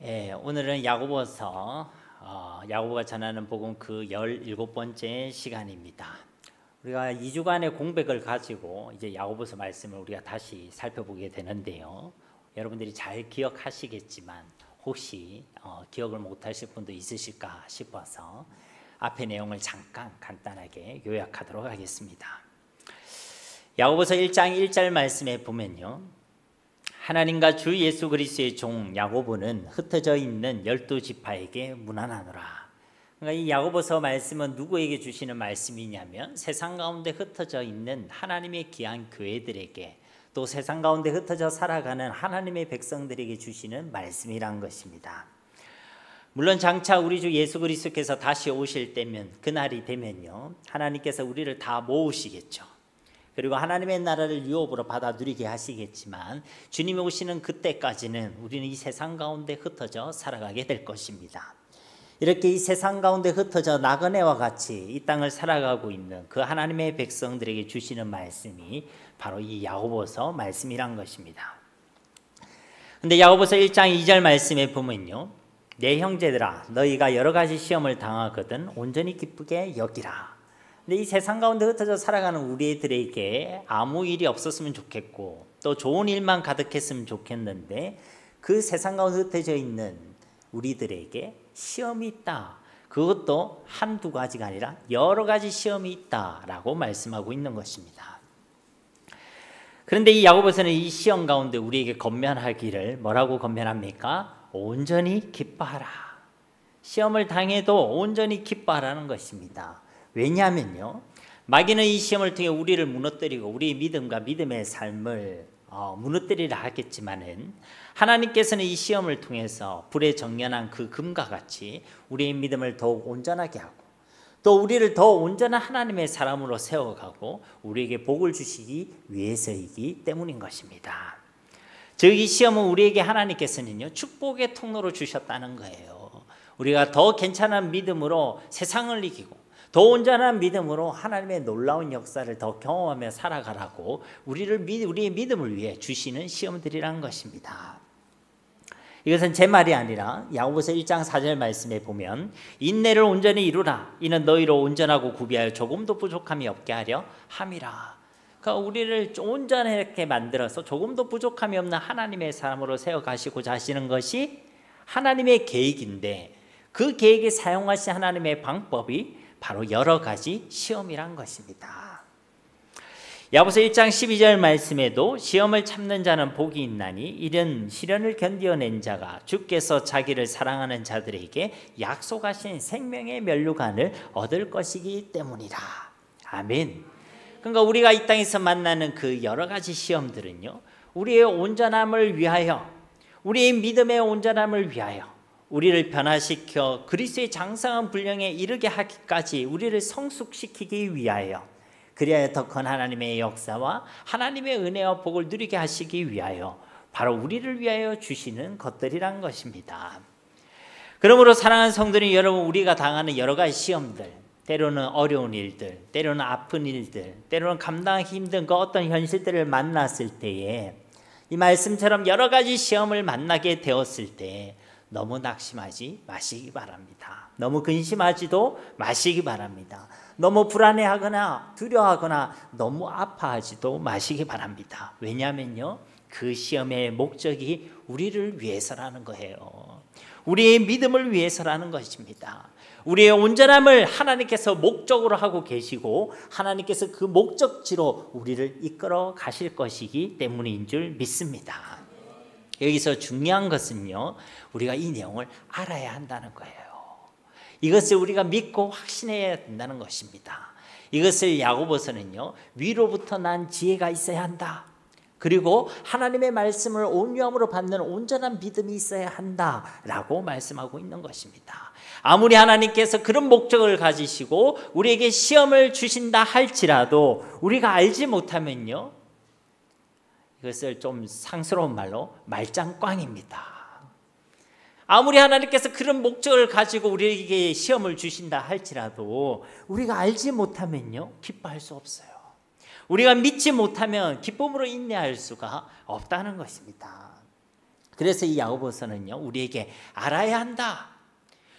오늘은 야고보서 야고보가 전하는 복음 그 17번째 시간입니다. 우리가 2주간의 공백을 가지고 이제 야고보서 말씀을 우리가 다시 살펴보게 되는데요. 여러분들이 잘 기억하시겠지만 혹시 기억을 못하실 분도 있으실까 싶어서 앞의 내용을 잠깐 간단하게 요약하도록 하겠습니다. 야고보서 1장 1절 말씀에 보면요, 하나님과 주 예수 그리스도의 종 야고보는 흩어져 있는 12지파에게 문안하노라. 그러니까 이 야고보서 말씀은 누구에게 주시는 말씀이냐면 세상 가운데 흩어져 있는 하나님의 귀한 교회들에게, 또 세상 가운데 흩어져 살아가는 하나님의 백성들에게 주시는 말씀이란 것입니다. 물론 장차 우리 주 예수 그리스도께서 다시 오실 때면, 그날이 되면요, 하나님께서 우리를 다 모으시겠죠. 그리고 하나님의 나라를 유업으로 받아 누리게 하시겠지만 주님이 오시는 그때까지는 우리는 이 세상 가운데 흩어져 살아가게 될 것입니다. 이렇게 이 세상 가운데 흩어져 나그네와 같이 이 땅을 살아가고 있는 그 하나님의 백성들에게 주시는 말씀이 바로 이 야고보서 말씀이란 것입니다. 근데 야고보서 1장 2절 말씀에 보면요, 내 형제들아 너희가 여러 가지 시험을 당하거든 온전히 기쁘게 여기라. 근데 이 세상 가운데 흩어져 살아가는 우리들에게 아무 일이 없었으면 좋겠고 또 좋은 일만 가득했으면 좋겠는데, 그 세상 가운데 흩어져 있는 우리들에게 시험이 있다. 그것도 한두 가지가 아니라 여러 가지 시험이 있다라고 말씀하고 있는 것입니다. 그런데 이 야고보서는 이 시험 가운데 우리에게 권면하기를 뭐라고 권면합니까? 온전히 기뻐하라. 시험을 당해도 온전히 기뻐하라는 것입니다. 왜냐하면요, 마귀는 이 시험을 통해 우리를 무너뜨리고 우리의 믿음과 믿음의 삶을 무너뜨리려 하겠지만은, 하나님께서는 이 시험을 통해서 불에 정연한 그 금과 같이 우리의 믿음을 더욱 온전하게 하고 또 우리를 더 온전한 하나님의 사람으로 세워가고 우리에게 복을 주시기 위해서이기 때문인 것입니다. 즉 이 시험은 우리에게 하나님께서는요 축복의 통로로 주셨다는 거예요. 우리가 더 괜찮은 믿음으로 세상을 이기고 더 온전한 믿음으로 하나님의 놀라운 역사를 더 경험하며 살아가라고 우리의 믿음을 위해 주시는 시험들이라는 것입니다. 이것은 제 말이 아니라 야고보서 1장 4절 말씀에 보면 인내를 온전히 이루라. 이는 너희로 온전하고 구비하여 조금도 부족함이 없게 하려 함이라. 그러니까 우리를 온전하게 만들어서 조금도 부족함이 없는 하나님의 사람으로 세워가시고자 하시는 것이 하나님의 계획인데, 그 계획에 사용하신 하나님의 방법이 바로 여러 가지 시험이란 것입니다. 야고보서 1장 12절 말씀에도 시험을 참는 자는 복이 있나니 이런 시련을 견디어낸 자가 주께서 자기를 사랑하는 자들에게 약속하신 생명의 면류관을 얻을 것이기 때문이라. 아멘. 그러니까 우리가 이 땅에서 만나는 그 여러 가지 시험들은요, 우리의 온전함을 위하여, 우리의 믿음의 온전함을 위하여, 우리를 변화시켜 그리스도의 장성한 분량에 이르게 하기까지 우리를 성숙시키기 위하여, 그리하여 더 큰 하나님의 역사와 하나님의 은혜와 복을 누리게 하시기 위하여 바로 우리를 위하여 주시는 것들이란 것입니다. 그러므로 사랑하는 성도님 여러분, 우리가 당하는 여러 가지 시험들, 때로는 어려운 일들, 때로는 아픈 일들, 때로는 감당하기 힘든 그 어떤 현실들을 만났을 때에, 이 말씀처럼 여러 가지 시험을 만나게 되었을 때 너무 낙심하지 마시기 바랍니다. 너무 근심하지도 마시기 바랍니다. 너무 불안해하거나 두려워하거나 너무 아파하지도 마시기 바랍니다. 왜냐하면요, 그 시험의 목적이 우리를 위해서라는 거예요. 우리의 믿음을 위해서라는 것입니다. 우리의 온전함을 하나님께서 목적으로 하고 계시고 하나님께서 그 목적지로 우리를 이끌어 가실 것이기 때문인 줄 믿습니다. 여기서 중요한 것은요, 우리가 이 내용을 알아야 한다는 거예요. 이것을 우리가 믿고 확신해야 된다는 것입니다. 이것을 야고보서는요, 위로부터 난 지혜가 있어야 한다. 그리고 하나님의 말씀을 온유함으로 받는 온전한 믿음이 있어야 한다라고 말씀하고 있는 것입니다. 아무리 하나님께서 그런 목적을 가지시고 우리에게 시험을 주신다 할지라도 우리가 알지 못하면요, 이것을 좀 상스러운 말로 말짱꽝입니다. 아무리 하나님께서 그런 목적을 가지고 우리에게 시험을 주신다 할지라도 우리가 알지 못하면요, 기뻐할 수 없어요. 우리가 믿지 못하면 기쁨으로 인내할 수가 없다는 것입니다. 그래서 이 야고보서는요, 우리에게 알아야 한다.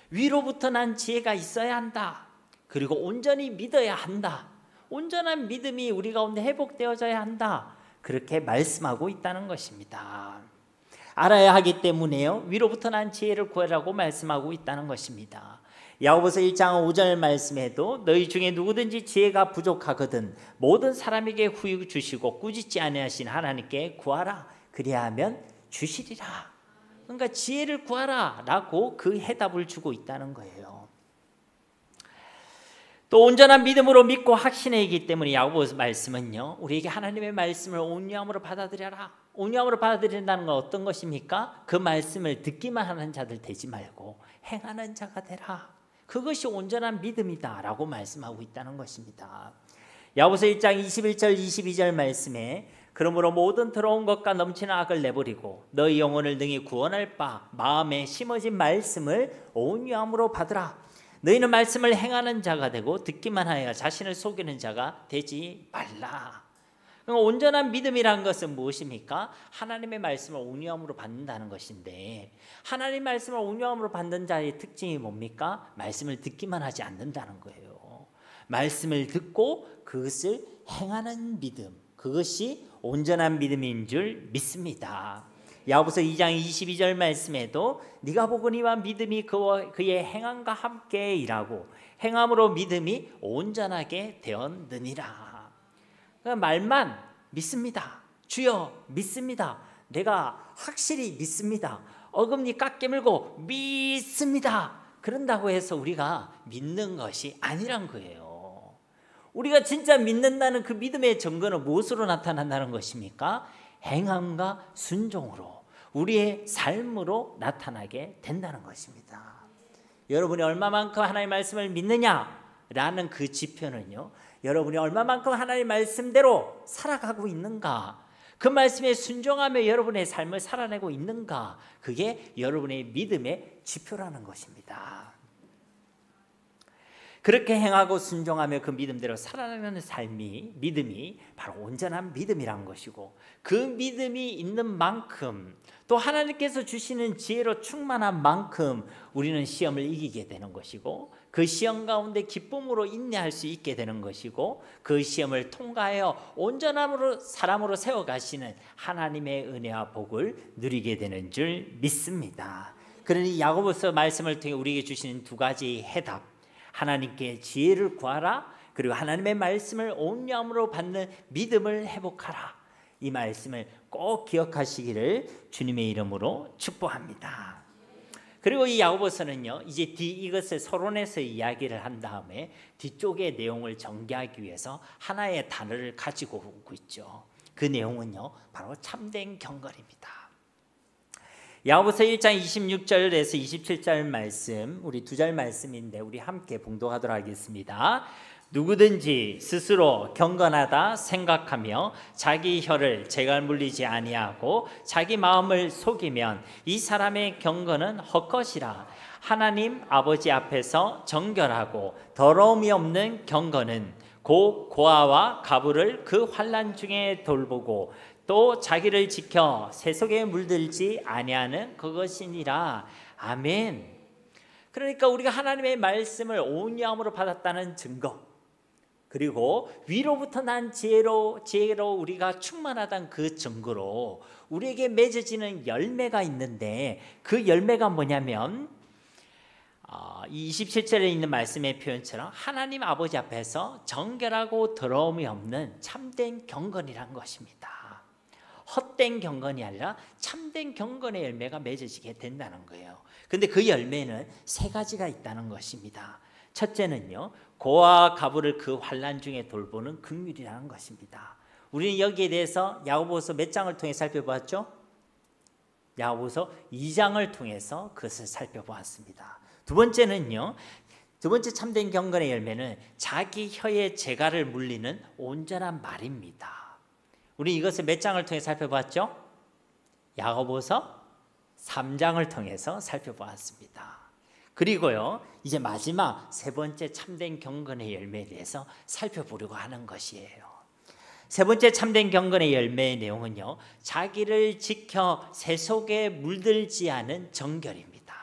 위로부터 난 지혜가 있어야 한다. 그리고 온전히 믿어야 한다. 온전한 믿음이 우리 가운데 회복되어져야 한다. 그렇게 말씀하고 있다는 것입니다. 알아야 하기 때문에요, 위로부터 난 지혜를 구하라고 말씀하고 있다는 것입니다. 야고보서 1장 5절 말씀에도 너희 중에 누구든지 지혜가 부족하거든 모든 사람에게 후히 주시고 꾸짖지 아니하신 하나님께 구하라. 그리하면 주시리라. 그러니까 지혜를 구하라 라고 그 해답을 주고 있다는 거예요. 또 온전한 믿음으로 믿고 확신해이기 때문에 야고보 말씀은요, 우리에게 하나님의 말씀을 온유함으로 받아들여라. 온유함으로 받아들인다는 건 어떤 것입니까? 그 말씀을 듣기만 하는 자들 되지 말고 행하는 자가 되라. 그것이 온전한 믿음이다 라고 말씀하고 있다는 것입니다. 야고보서 1장 21절 22절 말씀에 그러므로 모든 더러운 것과 넘치는 악을 내버리고 너희 영혼을 능히 구원할 바 마음에 심어진 말씀을 온유함으로 받으라. 너희는 말씀을 행하는 자가 되고 듣기만 하여 자신을 속이는 자가 되지 말라. 그러니까 온전한 믿음이라는 것은 무엇입니까? 하나님의 말씀을 온유함으로 받는다는 것인데, 하나님의 말씀을 온유함으로 받는 자의 특징이 뭡니까? 말씀을 듣기만 하지 않는다는 거예요. 말씀을 듣고 그것을 행하는 믿음, 그것이 온전한 믿음인 줄 믿습니다. 야고보서 2장 22절 말씀에도 네가 보거니와 믿음이 그의 행함과 함께 일하고 행함으로 믿음이 온전하게 되었느니라. 그러니까 말만 믿습니다. 주여 믿습니다. 내가 확실히 믿습니다. 어금니 꽉 깨물고 믿습니다. 그런다고 해서 우리가 믿는 것이 아니란 거예요. 우리가 진짜 믿는다는 그 믿음의 증거는 무엇으로 나타난다는 것입니까? 행함과 순종으로, 우리의 삶으로 나타나게 된다는 것입니다. 여러분이 얼마만큼 하나님의 말씀을 믿느냐라는 그 지표는요, 여러분이 얼마만큼 하나님의 말씀대로 살아가고 있는가, 그 말씀에 순종하며 여러분의 삶을 살아내고 있는가, 그게 여러분의 믿음의 지표라는 것입니다. 그렇게 행하고 순종하며 그 믿음대로 살아가는 삶이, 믿음이 바로 온전한 믿음이란 것이고, 그 믿음이 있는 만큼 또 하나님께서 주시는 지혜로 충만한 만큼 우리는 시험을 이기게 되는 것이고, 그 시험 가운데 기쁨으로 인내할 수 있게 되는 것이고, 그 시험을 통과하여 온전함으로 사람으로 세워가시는 하나님의 은혜와 복을 누리게 되는 줄 믿습니다. 그러니 야고보서 말씀을 통해 우리에게 주시는 두 가지 해답, 하나님께 지혜를 구하라, 그리고 하나님의 말씀을 온유함으로 받는 믿음을 회복하라, 이 말씀을 꼭 기억하시기를 주님의 이름으로 축복합니다. 그리고 이 야고보서는요, 이제 이것을 서론에서 이야기를 한 다음에 뒤쪽의 내용을 전개하기 위해서 하나의 단어를 가지고 오고 있죠. 그 내용은요, 바로 참된 경건입니다. 야고보서 1장 26절에서 27절 말씀, 우리 두 절 말씀인데 우리 함께 봉독하도록 하겠습니다. 누구든지 스스로 경건하다 생각하며 자기 혀를 재갈 물리지 아니하고 자기 마음을 속이면 이 사람의 경건은 헛것이라. 하나님 아버지 앞에서 정결하고 더러움이 없는 경건은 곧 고아와 가부를 그 환난 중에 돌보고 또 자기를 지켜 세속에 물들지 아니하는 그것이니라. 아멘. 그러니까 우리가 하나님의 말씀을 온유함으로 받았다는 증거, 그리고 위로부터 난 지혜로 우리가 충만하다는 그 증거로 우리에게 맺어지는 열매가 있는데, 그 열매가 뭐냐면 27절에 있는 말씀의 표현처럼 하나님 아버지 앞에서 정결하고 더러움이 없는 참된 경건이란 것입니다. 헛된 경건이 아니라 참된 경건의 열매가 맺어지게 된다는 거예요. 근데 그 열매는 세 가지가 있다는 것입니다. 첫째는요, 고아와 가부를 그 환난 중에 돌보는 긍휼이라는 것입니다. 우리는 여기에 대해서 야고보서 몇 장을 통해 살펴보았죠? 야고보서 2장을 통해서 그것을 살펴보았습니다. 두 번째는요, 두 번째 참된 경건의 열매는 자기 혀의 재갈을 물리는 온전한 말입니다. 우리 이것을 몇 장을 통해 살펴봤죠? 야고보서 3장을 통해서 살펴보았습니다. 그리고요, 이제 마지막 세 번째 참된 경건의 열매에 대해서 살펴보려고 하는 것이에요. 세 번째 참된 경건의 열매의 내용은요, 자기를 지켜 세 속에 물들지 않은 정결입니다.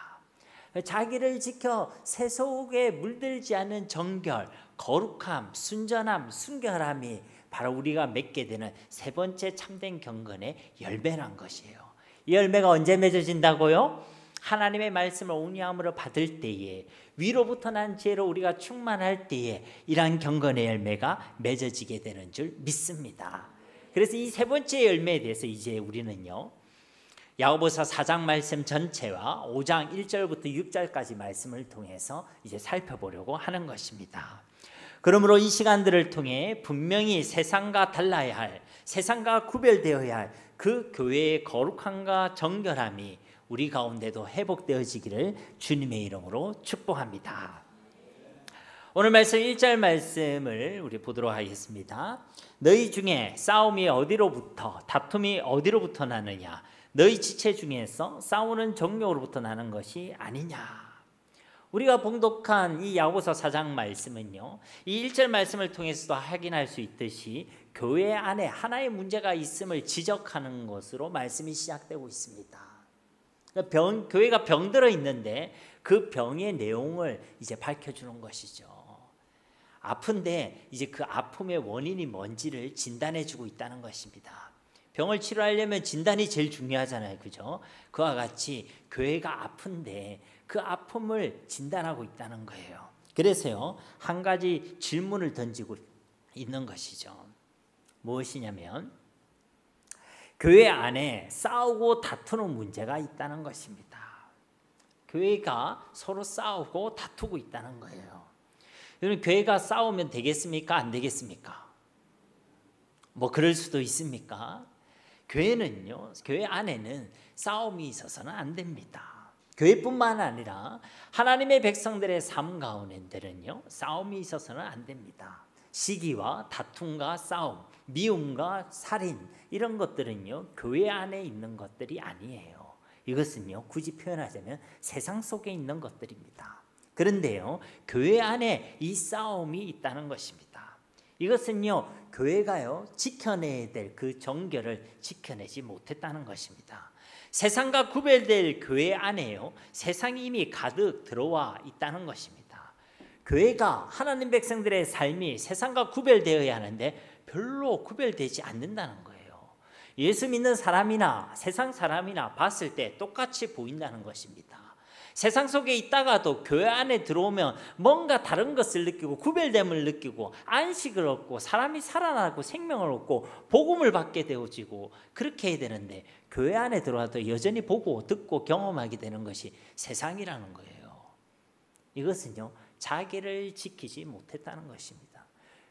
자기를 지켜 세 속에 물들지 않은 정결, 거룩함, 순전함, 순결함이 바로 우리가 맺게 되는 세 번째 참된 경건의 열매란 것이에요. 이 열매가 언제 맺어진다고요? 하나님의 말씀을 온유함으로 받을 때에, 위로부터 난 지혜로 우리가 충만할 때에 이러한 경건의 열매가 맺어지게 되는 줄 믿습니다. 그래서 이 세 번째 열매에 대해서 이제 우리는요, 야고보서 4장 말씀 전체와 5장 1절부터 6절까지 말씀을 통해서 이제 살펴보려고 하는 것입니다. 그러므로 이 시간들을 통해 분명히 세상과 달라야 할, 세상과 구별되어야 할 그 교회의 거룩함과 정결함이 우리 가운데도 회복되어지기를 주님의 이름으로 축복합니다. 오늘 말씀 1절 말씀을 우리 보도록 하겠습니다. 너희 중에 싸움이 어디로부터, 다툼이 어디로부터 나느냐? 너희 지체 중에서 싸우는 정욕으로부터 나는 것이 아니냐? 우리가 봉독한 이 야고보서 4장 말씀은요, 이 1절 말씀을 통해서도 확인할 수 있듯이 교회 안에 하나의 문제가 있음을 지적하는 것으로 말씀이 시작되고 있습니다. 교회가 병들어 있는데 그 병의 내용을 이제 밝혀주는 것이죠. 아픈데 이제 그 아픔의 원인이 뭔지를 진단해주고 있다는 것입니다. 병을 치료하려면 진단이 제일 중요하잖아요, 그죠? 그와 같이 교회가 아픈데 그 아픔을 진단하고 있다는 거예요. 그래서요, 한 가지 질문을 던지고 있는 것이죠. 무엇이냐면, 교회 안에 싸우고 다투는 문제가 있다는 것입니다. 교회가 서로 싸우고 다투고 있다는 거예요. 여러분, 교회가 싸우면 되겠습니까? 안 되겠습니까? 뭐 그럴 수도 있습니까? 교회는요, 교회 안에는 싸움이 있어서는 안 됩니다. 교회뿐만 아니라 하나님의 백성들의 삶 가운데는요, 싸움이 있어서는 안 됩니다. 시기와 다툼과 싸움, 미움과 살인, 이런 것들은요, 교회 안에 있는 것들이 아니에요. 이것은요, 굳이 표현하자면 세상 속에 있는 것들입니다. 그런데요, 교회 안에 이 싸움이 있다는 것입니다. 이것은요, 교회가요, 지켜내야 될 그 정결을 지켜내지 못했다는 것입니다. 세상과 구별될 교회 안에요, 세상이 이미 가득 들어와 있다는 것입니다. 교회가 하나님 백성들의 삶이 세상과 구별되어야 하는데 별로 구별되지 않는다는 거예요. 예수 믿는 사람이나 세상 사람이나 봤을 때 똑같이 보인다는 것입니다. 세상 속에 있다가도 교회 안에 들어오면 뭔가 다른 것을 느끼고 구별됨을 느끼고 안식을 얻고 사람이 살아나고 생명을 얻고 복음을 받게 되어지고 그렇게 해야 되는데, 교회 안에 들어와도 여전히 보고 듣고 경험하게 되는 것이 세상이라는 거예요. 이것은요, 자기를 지키지 못했다는 것입니다.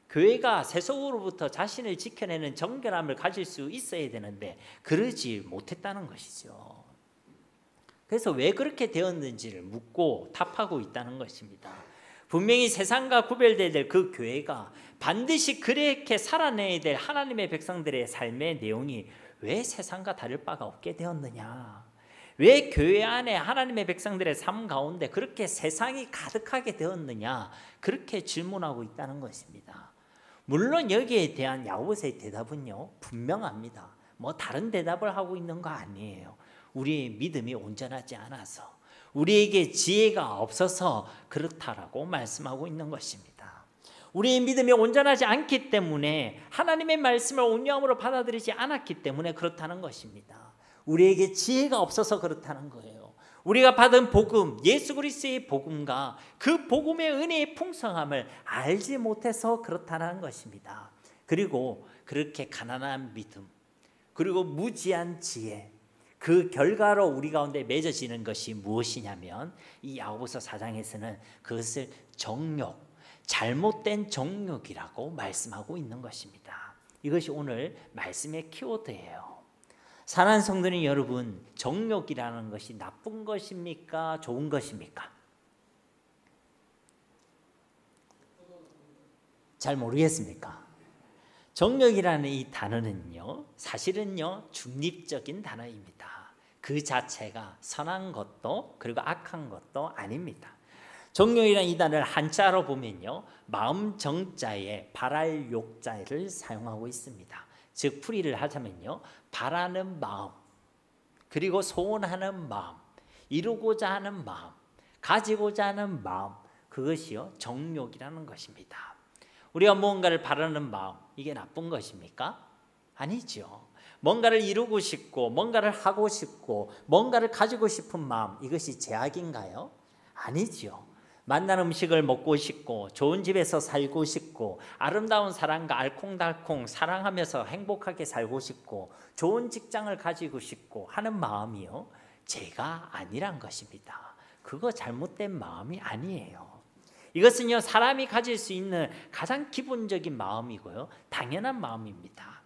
교회가 세속으로부터 자신을 지켜내는 정결함을 가질 수 있어야 되는데 그러지 못했다는 것이죠. 그래서 왜 그렇게 되었는지를 묻고 답하고 있다는 것입니다. 분명히 세상과 구별되어야 될 그 교회가 반드시 그렇게 살아내야 될 하나님의 백성들의 삶의 내용이 왜 세상과 다를 바가 없게 되었느냐? 왜 교회 안에 하나님의 백성들의 삶 가운데 그렇게 세상이 가득하게 되었느냐? 그렇게 질문하고 있다는 것입니다. 물론 여기에 대한 야고보서의 대답은요, 분명합니다. 뭐 다른 대답을 하고 있는 거 아니에요. 우리의 믿음이 온전하지 않아서, 우리에게 지혜가 없어서 그렇다라고 말씀하고 있는 것입니다. 우리의 믿음이 온전하지 않기 때문에, 하나님의 말씀을 온유함으로 받아들이지 않았기 때문에 그렇다는 것입니다. 우리에게 지혜가 없어서 그렇다는 거예요. 우리가 받은 복음, 예수 그리스도의 복음과 그 복음의 은혜의 풍성함을 알지 못해서 그렇다는 것입니다. 그리고 그렇게 가난한 믿음, 그리고 무지한 지혜, 그 결과로 우리 가운데 맺어지는 것이 무엇이냐면, 이 야고보서 4장에서는 그것을 정욕, 잘못된 정욕이라고 말씀하고 있는 것입니다. 이것이 오늘 말씀의 키워드예요. 사랑하는 성도님 여러분, 정욕이라는 것이 나쁜 것입니까? 좋은 것입니까? 잘 모르겠습니까? 정욕이라는 이 단어는요, 사실은요, 중립적인 단어입니다. 그 자체가 선한 것도 그리고 악한 것도 아닙니다. 정욕이라는 이 단어를 한자로 보면요, 마음 정자에 바랄 욕자를 사용하고 있습니다. 즉 풀이를 하자면요, 바라는 마음, 그리고 소원하는 마음, 이루고자 하는 마음, 가지고자 하는 마음, 그것이요 정욕이라는 것입니다. 우리가 무언가를 바라는 마음, 이게 나쁜 것입니까? 아니죠. 뭔가를 이루고 싶고 뭔가를 하고 싶고 뭔가를 가지고 싶은 마음, 이것이 제약인가요? 아니죠. 맛난 음식을 먹고 싶고 좋은 집에서 살고 싶고 아름다운 사람과 알콩달콩 사랑하면서 행복하게 살고 싶고 좋은 직장을 가지고 싶고 하는 마음이요, 죄가 아니란 것입니다. 그거 잘못된 마음이 아니에요. 이것은요, 사람이 가질 수 있는 가장 기본적인 마음이고요, 당연한 마음입니다.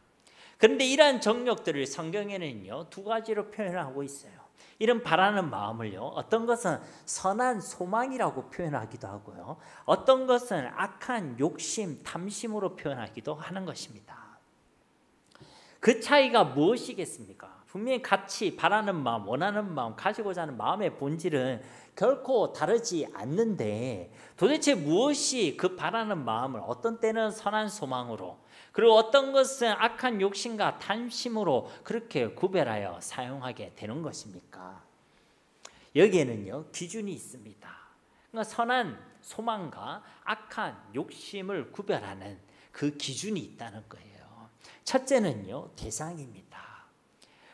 그런데 이러한 정욕들을 성경에는요, 두 가지로 표현하고 있어요. 이런 바라는 마음을요, 어떤 것은 선한 소망이라고 표현하기도 하고요, 어떤 것은 악한 욕심, 탐심으로 표현하기도 하는 것입니다. 그 차이가 무엇이겠습니까? 분명히 같이 바라는 마음, 원하는 마음, 가지고자 하는 마음의 본질은 결코 다르지 않는데, 도대체 무엇이 그 바라는 마음을 어떤 때는 선한 소망으로, 그리고 어떤 것은 악한 욕심과 탐심으로 그렇게 구별하여 사용하게 되는 것입니까? 여기에는요, 기준이 있습니다. 그러니까 선한 소망과 악한 욕심을 구별하는 그 기준이 있다는 거예요. 첫째는요, 대상입니다.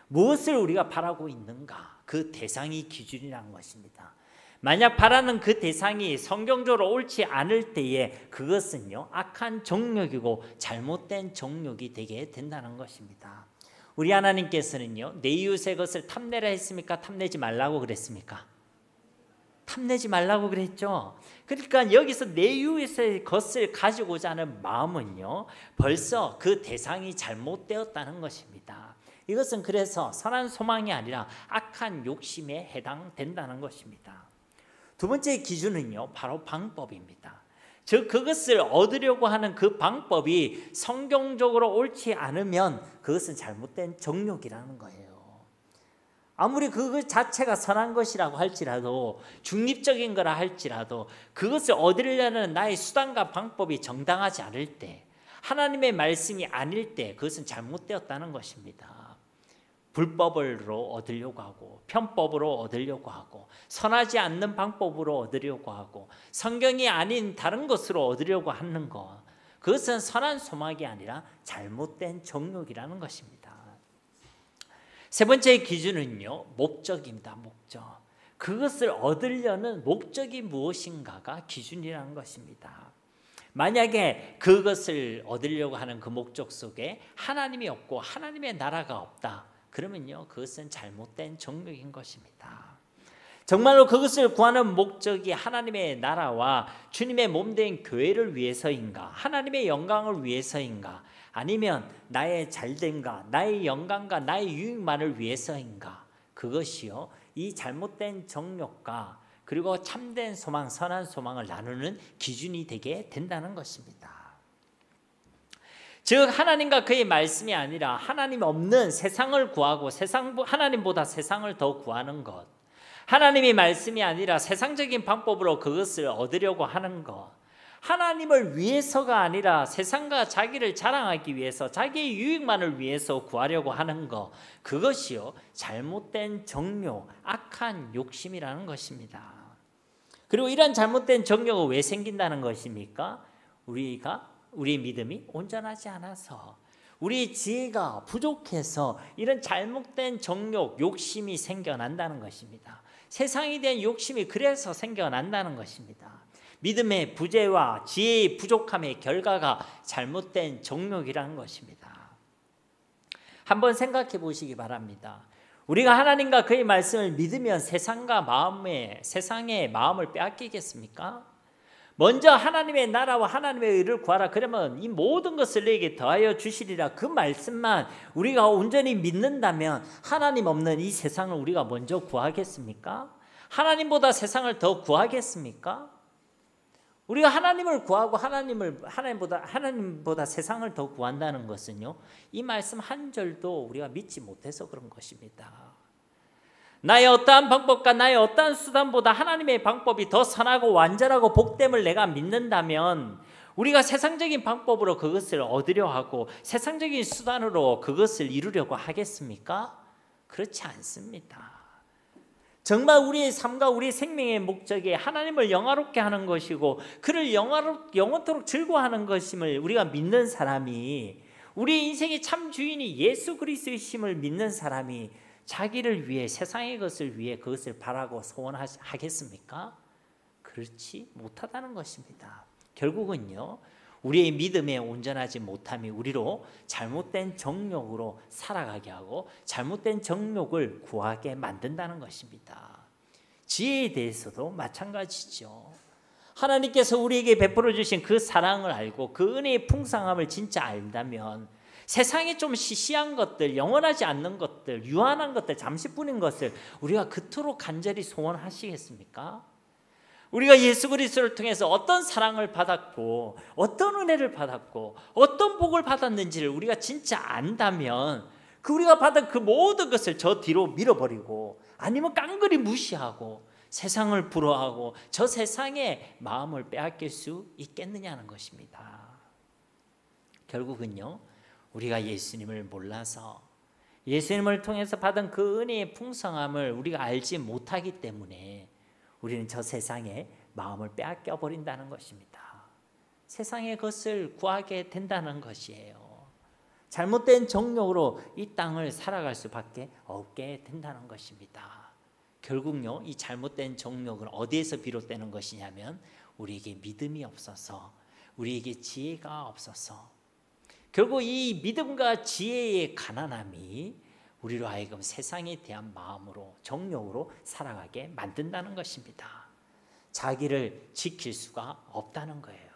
무엇을 우리가 바라고 있는가, 그 대상이 기준이라는 것입니다. 만약 바라는 그 대상이 성경적으로 옳지 않을 때에 그것은요, 악한 정욕이고 잘못된 정욕이 되게 된다는 것입니다. 우리 하나님께서는요, 내 이웃의 것을 탐내라 했습니까? 탐내지 말라고 그랬습니까? 탐내지 말라고 그랬죠. 그러니까 여기서 내 이웃의 것을 가지고자 하는 마음은요, 벌써 그 대상이 잘못되었다는 것입니다. 이것은 그래서 선한 소망이 아니라 악한 욕심에 해당된다는 것입니다. 두 번째 기준은요, 바로 방법입니다. 즉 그것을 얻으려고 하는 그 방법이 성경적으로 옳지 않으면 그것은 잘못된 정욕이라는 거예요. 아무리 그것 자체가 선한 것이라고 할지라도, 중립적인 거라 할지라도, 그것을 얻으려는 나의 수단과 방법이 정당하지 않을 때, 하나님의 말씀이 아닐 때 그것은 잘못되었다는 것입니다. 불법으로 얻으려고 하고 편법으로 얻으려고 하고 선하지 않는 방법으로 얻으려고 하고 성경이 아닌 다른 것으로 얻으려고 하는 것, 그것은 선한 소망이 아니라 잘못된 정욕이라는 것입니다. 세 번째 기준은요, 목적입니다. 목적. 그것을 얻으려는 목적이 무엇인가가 기준이라는 것입니다. 만약에 그것을 얻으려고 하는 그 목적 속에 하나님이 없고 하나님의 나라가 없다, 그러면요, 그것은 잘못된 정욕인 것입니다. 정말로 그것을 구하는 목적이 하나님의 나라와 주님의 몸된 교회를 위해서인가, 하나님의 영광을 위해서인가, 아니면 나의 잘됨과 나의 영광과 나의 유익만을 위해서인가, 그것이요, 이 잘못된 정욕과 그리고 참된 소망, 선한 소망을 나누는 기준이 되게 된다는 것입니다. 즉 하나님과 그의 말씀이 아니라 하나님 없는 세상을 구하고 하나님보다 세상을 더 구하는 것, 하나님의 말씀이 아니라 세상적인 방법으로 그것을 얻으려고 하는 것, 하나님을 위해서가 아니라 세상과 자기를 자랑하기 위해서 자기의 유익만을 위해서 구하려고 하는 것, 그것이요 잘못된 정욕, 악한 욕심이라는 것입니다. 그리고 이런 잘못된 정욕은 왜 생긴다는 것입니까? 우리의 믿음이 온전하지 않아서, 우리 지혜가 부족해서 이런 잘못된 정욕, 욕심이 생겨난다는 것입니다. 세상에 대한 욕심이 그래서 생겨난다는 것입니다. 믿음의 부재와 지혜의 부족함의 결과가 잘못된 정욕이라는 것입니다. 한번 생각해 보시기 바랍니다. 우리가 하나님과 그의 말씀을 믿으면 세상의 마음을 빼앗기겠습니까? 먼저 하나님의 나라와 하나님의 의를 구하라, 그러면 이 모든 것을 너에게 더하여 주시리라, 그 말씀만 우리가 온전히 믿는다면 하나님 없는 이 세상을 우리가 먼저 구하겠습니까? 하나님보다 세상을 더 구하겠습니까? 우리가 하나님을 구하고 하나님보다 세상을 더 구한다는 것은요, 이 말씀 한 절도 우리가 믿지 못해서 그런 것입니다. 나의 어떠한 방법과 나의 어떠한 수단보다 하나님의 방법이 더 선하고 완전하고 복됨을 내가 믿는다면 우리가 세상적인 방법으로 그것을 얻으려 하고 세상적인 수단으로 그것을 이루려고 하겠습니까? 그렇지 않습니다. 정말 우리의 삶과 우리의 생명의 목적이 하나님을 영화롭게 하는 것이고 그를 영원토록 즐거워하는 것임을 우리가 믿는 사람이, 우리의 인생의 참 주인이 예수 그리스도이심을 믿는 사람이 자기를 위해, 세상의 것을 위해 그것을 바라고 소원하겠습니까? 그렇지 못하다는 것입니다. 결국은요, 우리의 믿음에 온전하지 못함이 우리로 잘못된 정욕으로 살아가게 하고 잘못된 정욕을 구하게 만든다는 것입니다. 지혜에 대해서도 마찬가지죠. 하나님께서 우리에게 베풀어 주신 그 사랑을 알고 그 은혜의 풍성함을 진짜 안다면 세상에 좀 시시한 것들, 영원하지 않는 것들, 유한한 것들, 잠시뿐인 것을 우리가 그토록 간절히 소원하시겠습니까? 우리가 예수 그리스도를 통해서 어떤 사랑을 받았고 어떤 은혜를 받았고 어떤 복을 받았는지를 우리가 진짜 안다면 우리가 받은 그 모든 것을 저 뒤로 밀어버리고 아니면 깡그리 무시하고 세상을 부러워하고 저 세상에 마음을 빼앗길 수 있겠느냐는 것입니다. 결국은요, 우리가 예수님을 몰라서 예수님을 통해서 받은 그 은혜의 풍성함을 우리가 알지 못하기 때문에 우리는 저 세상에 마음을 빼앗겨 버린다는 것입니다. 세상의 것을 구하게 된다는 것이에요. 잘못된 정욕으로 이 땅을 살아갈 수밖에 없게 된다는 것입니다. 결국요, 이 잘못된 정욕은 어디에서 비롯되는 것이냐면 우리에게 믿음이 없어서, 우리에게 지혜가 없어서, 결국 이 믿음과 지혜의 가난함이 우리로 하여금 세상에 대한 마음으로, 정욕으로 살아가게 만든다는 것입니다. 자기를 지킬 수가 없다는 거예요.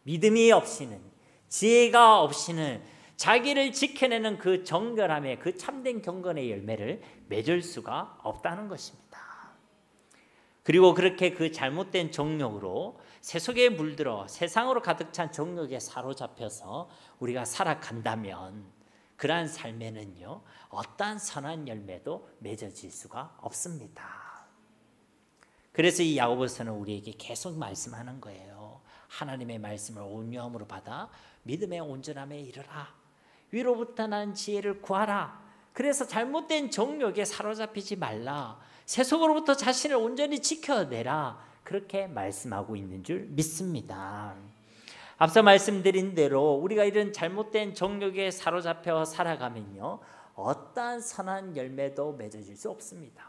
믿음이 없이는, 지혜가 없이는 자기를 지켜내는 그 정결함의, 그 참된 경건의 열매를 맺을 수가 없다는 것입니다. 그리고 그렇게 그 잘못된 정욕으로 세속에 물들어 세상으로 가득 찬 정욕에 사로잡혀서 우리가 살아간다면 그러한 삶에는요, 어떠한 선한 열매도 맺어질 수가 없습니다. 그래서 이 야고보서는 우리에게 계속 말씀하는 거예요. 하나님의 말씀을 온유함으로 받아 믿음의 온전함에 이르라. 위로부터 난 지혜를 구하라. 그래서 잘못된 정욕에 사로잡히지 말라. 세속으로부터 자신을 온전히 지켜내라. 그렇게 말씀하고 있는 줄 믿습니다. 앞서 말씀드린 대로 우리가 이런 잘못된 정욕에 사로잡혀 살아가면요, 어떠한 선한 열매도 맺어질 수 없습니다.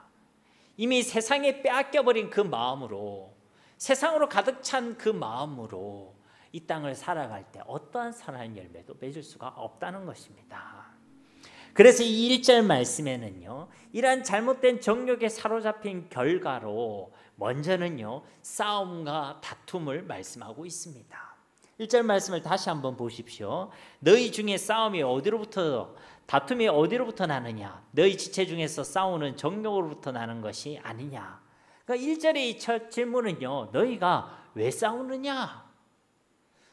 이미 세상에 빼앗겨버린 그 마음으로, 세상으로 가득 찬 그 마음으로 이 땅을 살아갈 때 어떠한 선한 열매도 맺을 수가 없다는 것입니다. 그래서 이 1절 말씀에는요, 이러한 잘못된 정욕에 사로잡힌 결과로 먼저는요, 싸움과 다툼을 말씀하고 있습니다. 1절 말씀을 다시 한번 보십시오. 너희 중에 싸움이 어디로부터, 다툼이 어디로부터 나느냐? 너희 지체 중에서 싸우는 정욕으로부터 나는 것이 아니냐? 그러니까 1절의 이 첫 질문은요, 너희가 왜 싸우느냐?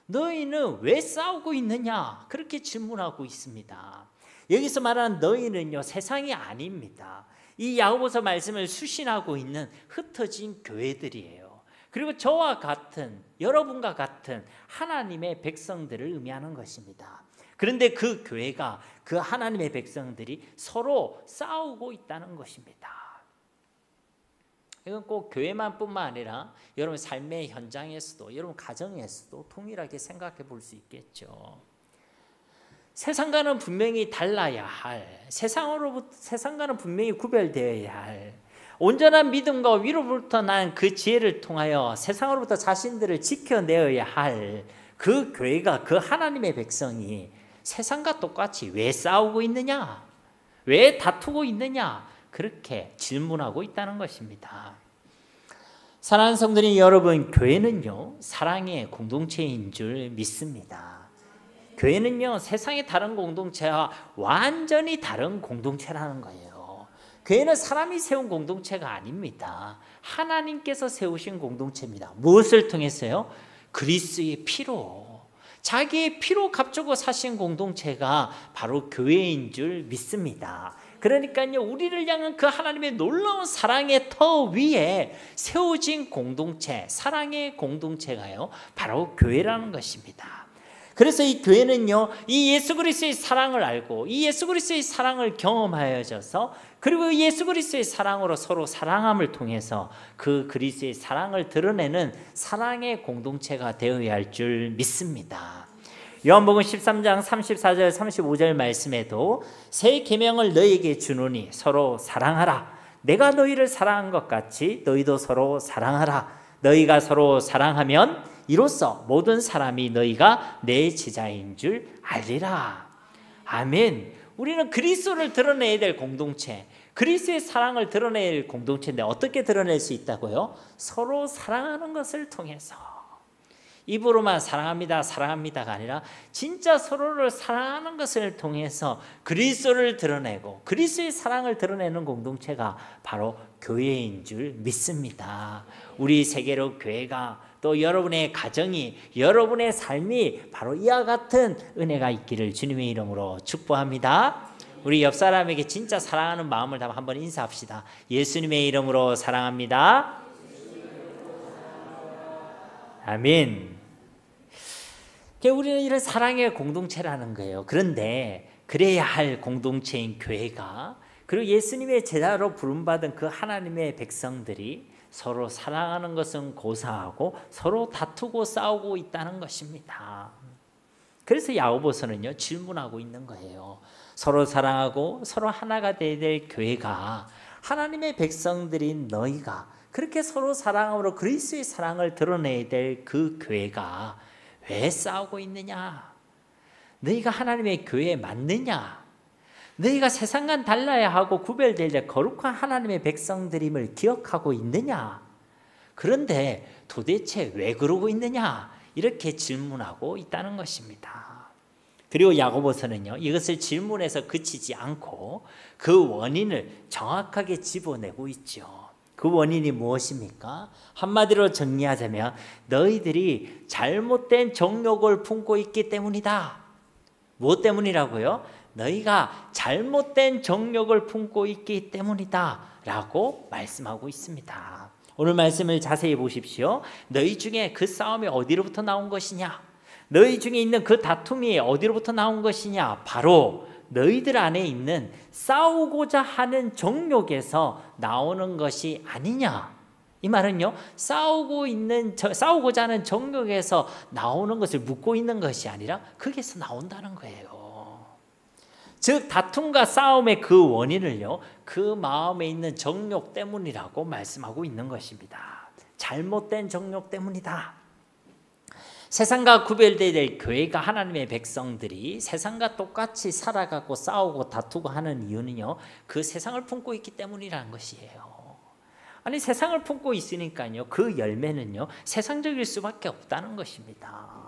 너희는 왜 싸우고 있느냐? 그렇게 질문하고 있습니다. 여기서 말하는 너희는요, 세상이 아닙니다. 이 야고보서 말씀을 수신하고 있는 흩어진 교회들이에요. 그리고 저와 같은, 여러분과 같은 하나님의 백성들을 의미하는 것입니다. 그런데 그 교회가, 그 하나님의 백성들이 서로 싸우고 있다는 것입니다. 이건 꼭 교회만 뿐만 아니라 여러분 삶의 현장에서도, 여러분 가정에서도 동일하게 생각해 볼 수 있겠죠. 세상과는 분명히 달라야 할, 세상과는 분명히 구별되어야 할 온전한 믿음과 위로부터 난 그 지혜를 통하여 세상으로부터 자신들을 지켜내어야 할 그 교회가, 그 하나님의 백성이 세상과 똑같이 왜 싸우고 있느냐? 왜 다투고 있느냐? 그렇게 질문하고 있다는 것입니다. 사랑하는 성도님 여러분, 교회는요, 사랑의 공동체인 줄 믿습니다. 교회는요, 세상의 다른 공동체와 완전히 다른 공동체라는 거예요. 교회는 사람이 세운 공동체가 아닙니다. 하나님께서 세우신 공동체입니다. 무엇을 통해서요? 그리스도의 피로, 자기의 피로 값주고 사신 공동체가 바로 교회인 줄 믿습니다. 그러니까요, 우리를 향한 그 하나님의 놀라운 사랑의 터 위에 세워진 공동체, 사랑의 공동체가요, 바로 교회라는 것입니다. 그래서 이 교회는요, 이 예수 그리스도의 사랑을 알고 이 예수 그리스도의 사랑을 경험하여져서, 그리고 예수 그리스도의 사랑으로 서로 사랑함을 통해서 그 그리스도의 사랑을 드러내는 사랑의 공동체가 되어야 할 줄 믿습니다. 요한복음 13장 34절 35절 말씀에도 새 계명을 너희에게 주노니 서로 사랑하라. 내가 너희를 사랑한 것 같이 너희도 서로 사랑하라. 너희가 서로 사랑하면 이로써 모든 사람이 너희가 내 제자인 줄 알리라. 아멘. 우리는 그리스도를 드러내야 될 공동체, 그리스도의 사랑을 드러내야 될 공동체인데 어떻게 드러낼 수 있다고요? 서로 사랑하는 것을 통해서. 입으로만 사랑합니다, 사랑합니다가 아니라 진짜 서로를 사랑하는 것을 통해서 그리스도를 드러내고 그리스도의 사랑을 드러내는 공동체가 바로 교회인 줄 믿습니다. 우리 세계로 교회가, 또 여러분의 가정이, 여러분의 삶이 바로 이와 같은 은혜가 있기를 주님의 이름으로 축복합니다. 우리 옆 사람에게 진짜 사랑하는 마음을 담아 한번 인사합시다. 예수님의 이름으로 사랑합니다. 아멘. 우리는 이런 사랑의 공동체라는 거예요. 그런데 그래야 할 공동체인 교회가, 그리고 예수님의 제자로 부름받은 그 하나님의 백성들이 서로 사랑하는 것은 고사하고 서로 다투고 싸우고 있다는 것입니다. 그래서 야고보서는요, 질문하고 있는 거예요. 서로 사랑하고 서로 하나가 되어야 될 교회가, 하나님의 백성들인 너희가 그렇게 서로 사랑함으로 그리스도의 사랑을 드러내야 될 그 교회가 왜 싸우고 있느냐? 너희가 하나님의 교회에 맞느냐? 너희가 세상과는 달라야 하고 구별될 때 거룩한 하나님의 백성들임을 기억하고 있느냐? 그런데 도대체 왜 그러고 있느냐? 이렇게 질문하고 있다는 것입니다. 그리고 야고보서는요, 이것을 질문해서 그치지 않고 그 원인을 정확하게 집어내고 있죠. 그 원인이 무엇입니까? 한마디로 정리하자면 너희들이 잘못된 정욕을 품고 있기 때문이다. 무엇 때문이라고요? 너희가 잘못된 정욕을 품고 있기 때문이다 라고 말씀하고 있습니다. 오늘 말씀을 자세히 보십시오. 너희 중에 그 싸움이 어디로부터 나온 것이냐? 너희 중에 있는 그 다툼이 어디로부터 나온 것이냐? 바로 너희들 안에 있는 싸우고자 하는 정욕에서 나오는 것이 아니냐? 이 말은요, 싸우고자 하는 정욕에서 나오는 것을 묻고 있는 것이 아니라 거기에서 나온다는 거예요. 즉 다툼과 싸움의 그 원인을요, 그 마음에 있는 정욕 때문이라고 말씀하고 있는 것입니다. 잘못된 정욕 때문이다. 세상과 구별되어야 될 교회가, 하나님의 백성들이 세상과 똑같이 살아가고 싸우고 다투고 하는 이유는요, 그 세상을 품고 있기 때문이라는 것이에요. 아니, 세상을 품고 있으니까요, 그 열매는요, 세상적일 수밖에 없다는 것입니다.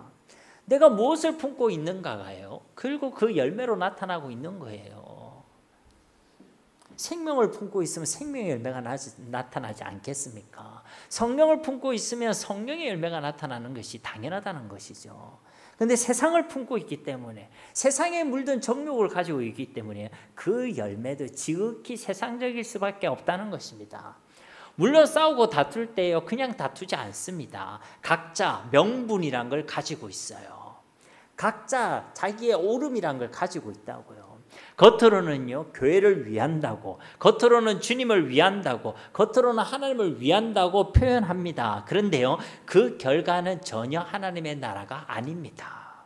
내가 무엇을 품고 있는가가요, 그리고 그 열매로 나타나고 있는 거예요. 생명을 품고 있으면 생명의 열매가 나타나지 않겠습니까? 성령을 품고 있으면 성령의 열매가 나타나는 것이 당연하다는 것이죠. 그런데 세상을 품고 있기 때문에, 세상에 물든 정욕을 가지고 있기 때문에 그 열매도 지극히 세상적일 수밖에 없다는 것입니다. 물론 싸우고 다툴 때요, 그냥 다투지 않습니다. 각자 명분이란 걸 가지고 있어요. 각자 자기의 옳음이란 걸 가지고 있다고요. 겉으로는요, 교회를 위한다고, 겉으로는 주님을 위한다고, 겉으로는 하나님을 위한다고 표현합니다. 그런데요, 그 결과는 전혀 하나님의 나라가 아닙니다.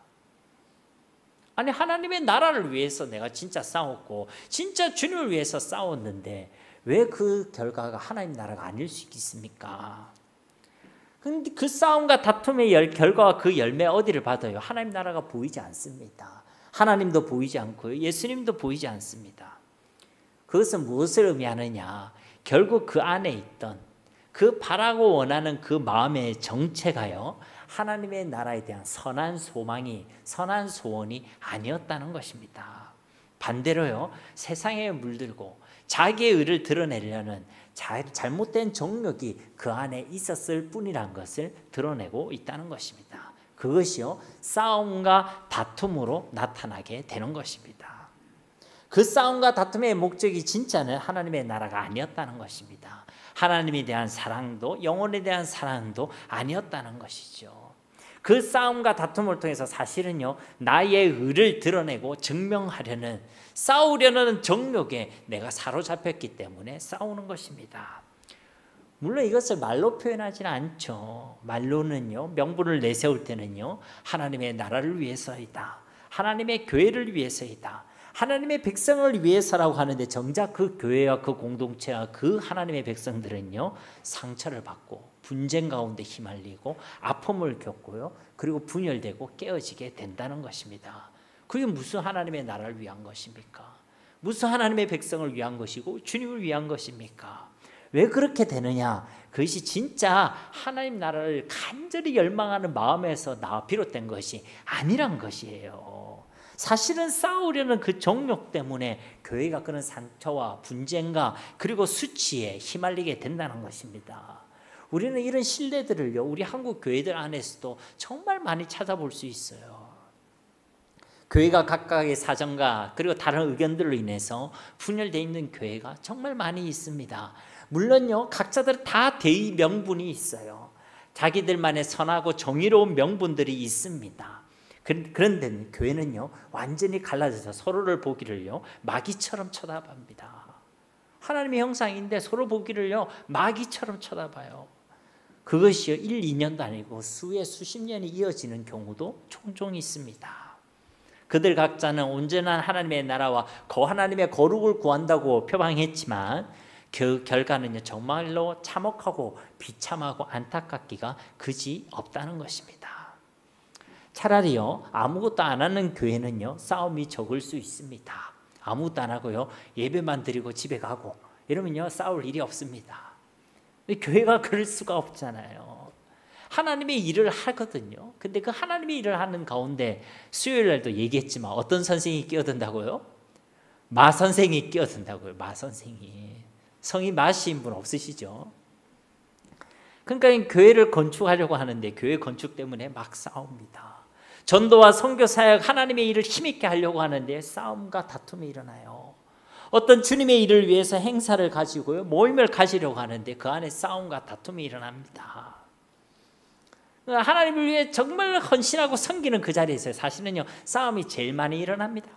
아니, 하나님의 나라를 위해서 내가 진짜 싸웠고 진짜 주님을 위해서 싸웠는데 왜 그 결과가 하나님 나라가 아닐 수 있겠습니까? 그런데 그 싸움과 다툼의 결과와 그 열매 어디를 받아요? 하나님 나라가 보이지 않습니다. 하나님도 보이지 않고요, 예수님도 보이지 않습니다. 그것은 무엇을 의미하느냐? 결국 그 안에 있던 그 바라고 원하는 그 마음의 정체가요, 하나님의 나라에 대한 선한 소망이, 선한 소원이 아니었다는 것입니다. 반대로요, 세상에 물들고 자기의 의를 드러내려는 잘못된 정욕이 그 안에 있었을 뿐이라는 것을 드러내고 있다는 것입니다. 그것이요, 싸움과 다툼으로 나타나게 되는 것입니다. 그 싸움과 다툼의 목적이 진짜는 하나님의 나라가 아니었다는 것입니다. 하나님에 대한 사랑도 영혼에 대한 사랑도 아니었다는 것이죠. 그 싸움과 다툼을 통해서 사실은요, 나의 의를 드러내고 증명하려는, 싸우려는 정욕에 내가 사로잡혔기 때문에 싸우는 것입니다. 물론 이것을 말로 표현하지는 않죠. 말로는요, 명분을 내세울 때는요, 하나님의 나라를 위해서이다, 하나님의 교회를 위해서이다, 하나님의 백성을 위해서라고 하는데, 정작 그 교회와 그 공동체와 그 하나님의 백성들은요, 상처를 받고 분쟁 가운데 휘말리고 아픔을 겪고요, 그리고 분열되고 깨어지게 된다는 것입니다. 그게 무슨 하나님의 나라를 위한 것입니까? 무슨 하나님의 백성을 위한 것이고 주님을 위한 것입니까? 왜 그렇게 되느냐? 그것이 진짜 하나님 나라를 간절히 열망하는 마음에서 비롯된 것이 아니란 것이에요. 사실은 싸우려는 그 정욕 때문에 교회가 그런 상처와 분쟁과 그리고 수치에 휘말리게 된다는 것입니다. 우리는 이런 신뢰들을요, 우리 한국 교회들 안에서도 정말 많이 찾아볼 수 있어요. 교회가 각각의 사정과 그리고 다른 의견들로 인해서 분열되어 있는 교회가 정말 많이 있습니다. 물론요, 각자들 다 대의 명분이 있어요. 자기들만의 선하고 정의로운 명분들이 있습니다. 그런데 교회는요, 완전히 갈라져서 서로를 보기를요, 마귀처럼 쳐다봅니다. 하나님의 형상인데 서로 보기를요, 마귀처럼 쳐다봐요. 그것이요, 1, 2년도 아니고 수십 년이 이어지는 경우도 종종 있습니다. 그들 각자는 온전한 하나님의 나라와 하나님의 거룩을 구한다고 표방했지만 그 결과는요, 정말로 참혹하고 비참하고 안타깝기가 그지 없다는 것입니다. 차라리요, 아무것도 안 하는 교회는요, 싸움이 적을 수 있습니다. 아무것도 안 하고요, 예배만 드리고 집에 가고 이러면요, 싸울 일이 없습니다. 교회가 그럴 수가 없잖아요. 하나님의 일을 하거든요. 근데 그 하나님의 일을 하는 가운데 수요일 날도 얘기했지만 어떤 선생이 끼어든다고요? 마 선생이 끼어든다고요. 마 선생이. 성이 마신 분 없으시죠? 그러니까 교회를 건축하려고 하는데 교회 건축 때문에 막 싸웁니다. 전도와 선교 사역, 하나님의 일을 힘있게 하려고 하는데 싸움과 다툼이 일어나요. 어떤 주님의 일을 위해서 행사를 가지고요, 모임을 가지려고 하는데 그 안에 싸움과 다툼이 일어납니다. 하나님을 위해 정말 헌신하고 섬기는 그 자리에서 사실은요, 싸움이 제일 많이 일어납니다.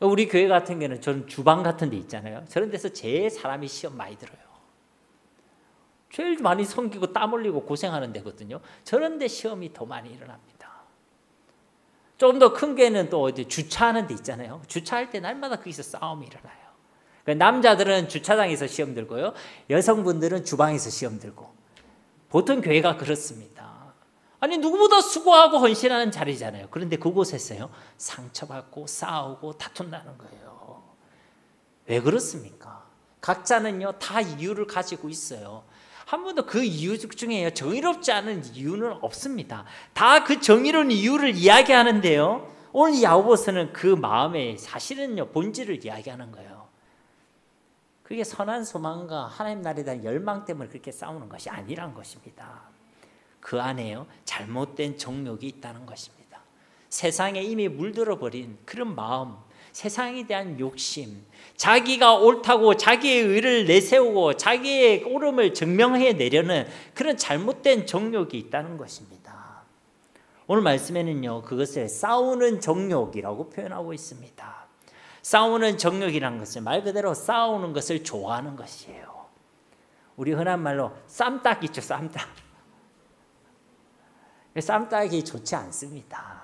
우리 교회 같은 경우는 저는 주방 같은 데 있잖아요. 저런 데서 제일 사람이 시험 많이 들어요. 제일 많이 섬기고 땀 흘리고 고생하는 데거든요. 저런 데 시험이 더 많이 일어납니다. 좀 더 큰 교회는 또 어디 주차하는 데 있잖아요. 주차할 때 날마다 거기서 싸움이 일어나요. 남자들은 주차장에서 시험 들고요, 여성분들은 주방에서 시험 들고. 보통 교회가 그렇습니다. 아니, 누구보다 수고하고 헌신하는 자리잖아요. 그런데 그곳에서요, 상처받고 싸우고 다툰다는 거예요. 왜 그렇습니까? 각자는요, 다 이유를 가지고 있어요. 한 번도 그 이유 중에 정의롭지 않은 이유는 없습니다. 다 그 정의로운 이유를 이야기하는데요, 오늘 야고보서는 그 마음의 사실은요, 본질을 이야기하는 거예요. 그게 선한 소망과 하나님 나라에 대한 열망 때문에 그렇게 싸우는 것이 아니란 것입니다. 그 안에요, 잘못된 정욕이 있다는 것입니다. 세상에 이미 물들어 버린 그런 마음, 세상에 대한 욕심, 자기가 옳다고 자기의 의를 내세우고 자기의 옳음을 증명해 내려는 그런 잘못된 정욕이 있다는 것입니다. 오늘 말씀에는요, 그것을 싸우는 정욕이라고 표현하고 있습니다. 싸우는 정욕이라는 것은 말 그대로 싸우는 것을 좋아하는 것이에요. 우리 흔한 말로 쌈딱 있죠, 쌈딱. 쌈딱이 좋지 않습니다.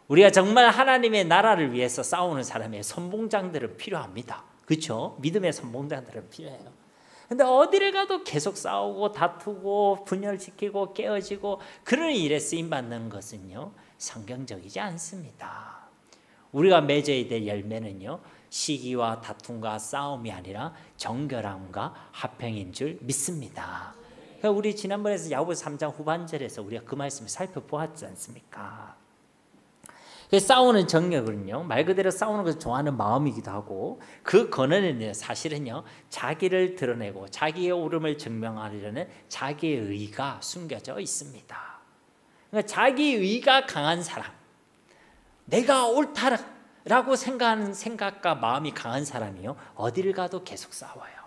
우리가 정말 하나님의 나라를 위해서 싸우는 사람의 선봉장들은 필요합니다. 그렇죠? 믿음의 선봉장들은 필요해요. 근데 어디를 가도 계속 싸우고 다투고 분열시키고 깨어지고 그런 일에 쓰임받는 것은요, 성경적이지 않습니다. 우리가 맺어야 될 열매는요, 시기와 다툼과 싸움이 아니라 정결함과 화평인 줄 믿습니다. 우리 지난번에 야고보서 3장 후반절에서 우리가 그 말씀을 살펴보았지 않습니까? 싸우는 정욕은요, 말 그대로 싸우는 것을 좋아하는 마음이기도 하고, 그 근원에는 사실은요, 자기를 드러내고 자기의 옳음을 증명하려는 자기의 의가 숨겨져 있습니다. 그러니까 자기 의가 강한 사람, 내가 옳다, 라고 생각하는 생각과 마음이 강한 사람이요, 어디를 가도 계속 싸워요.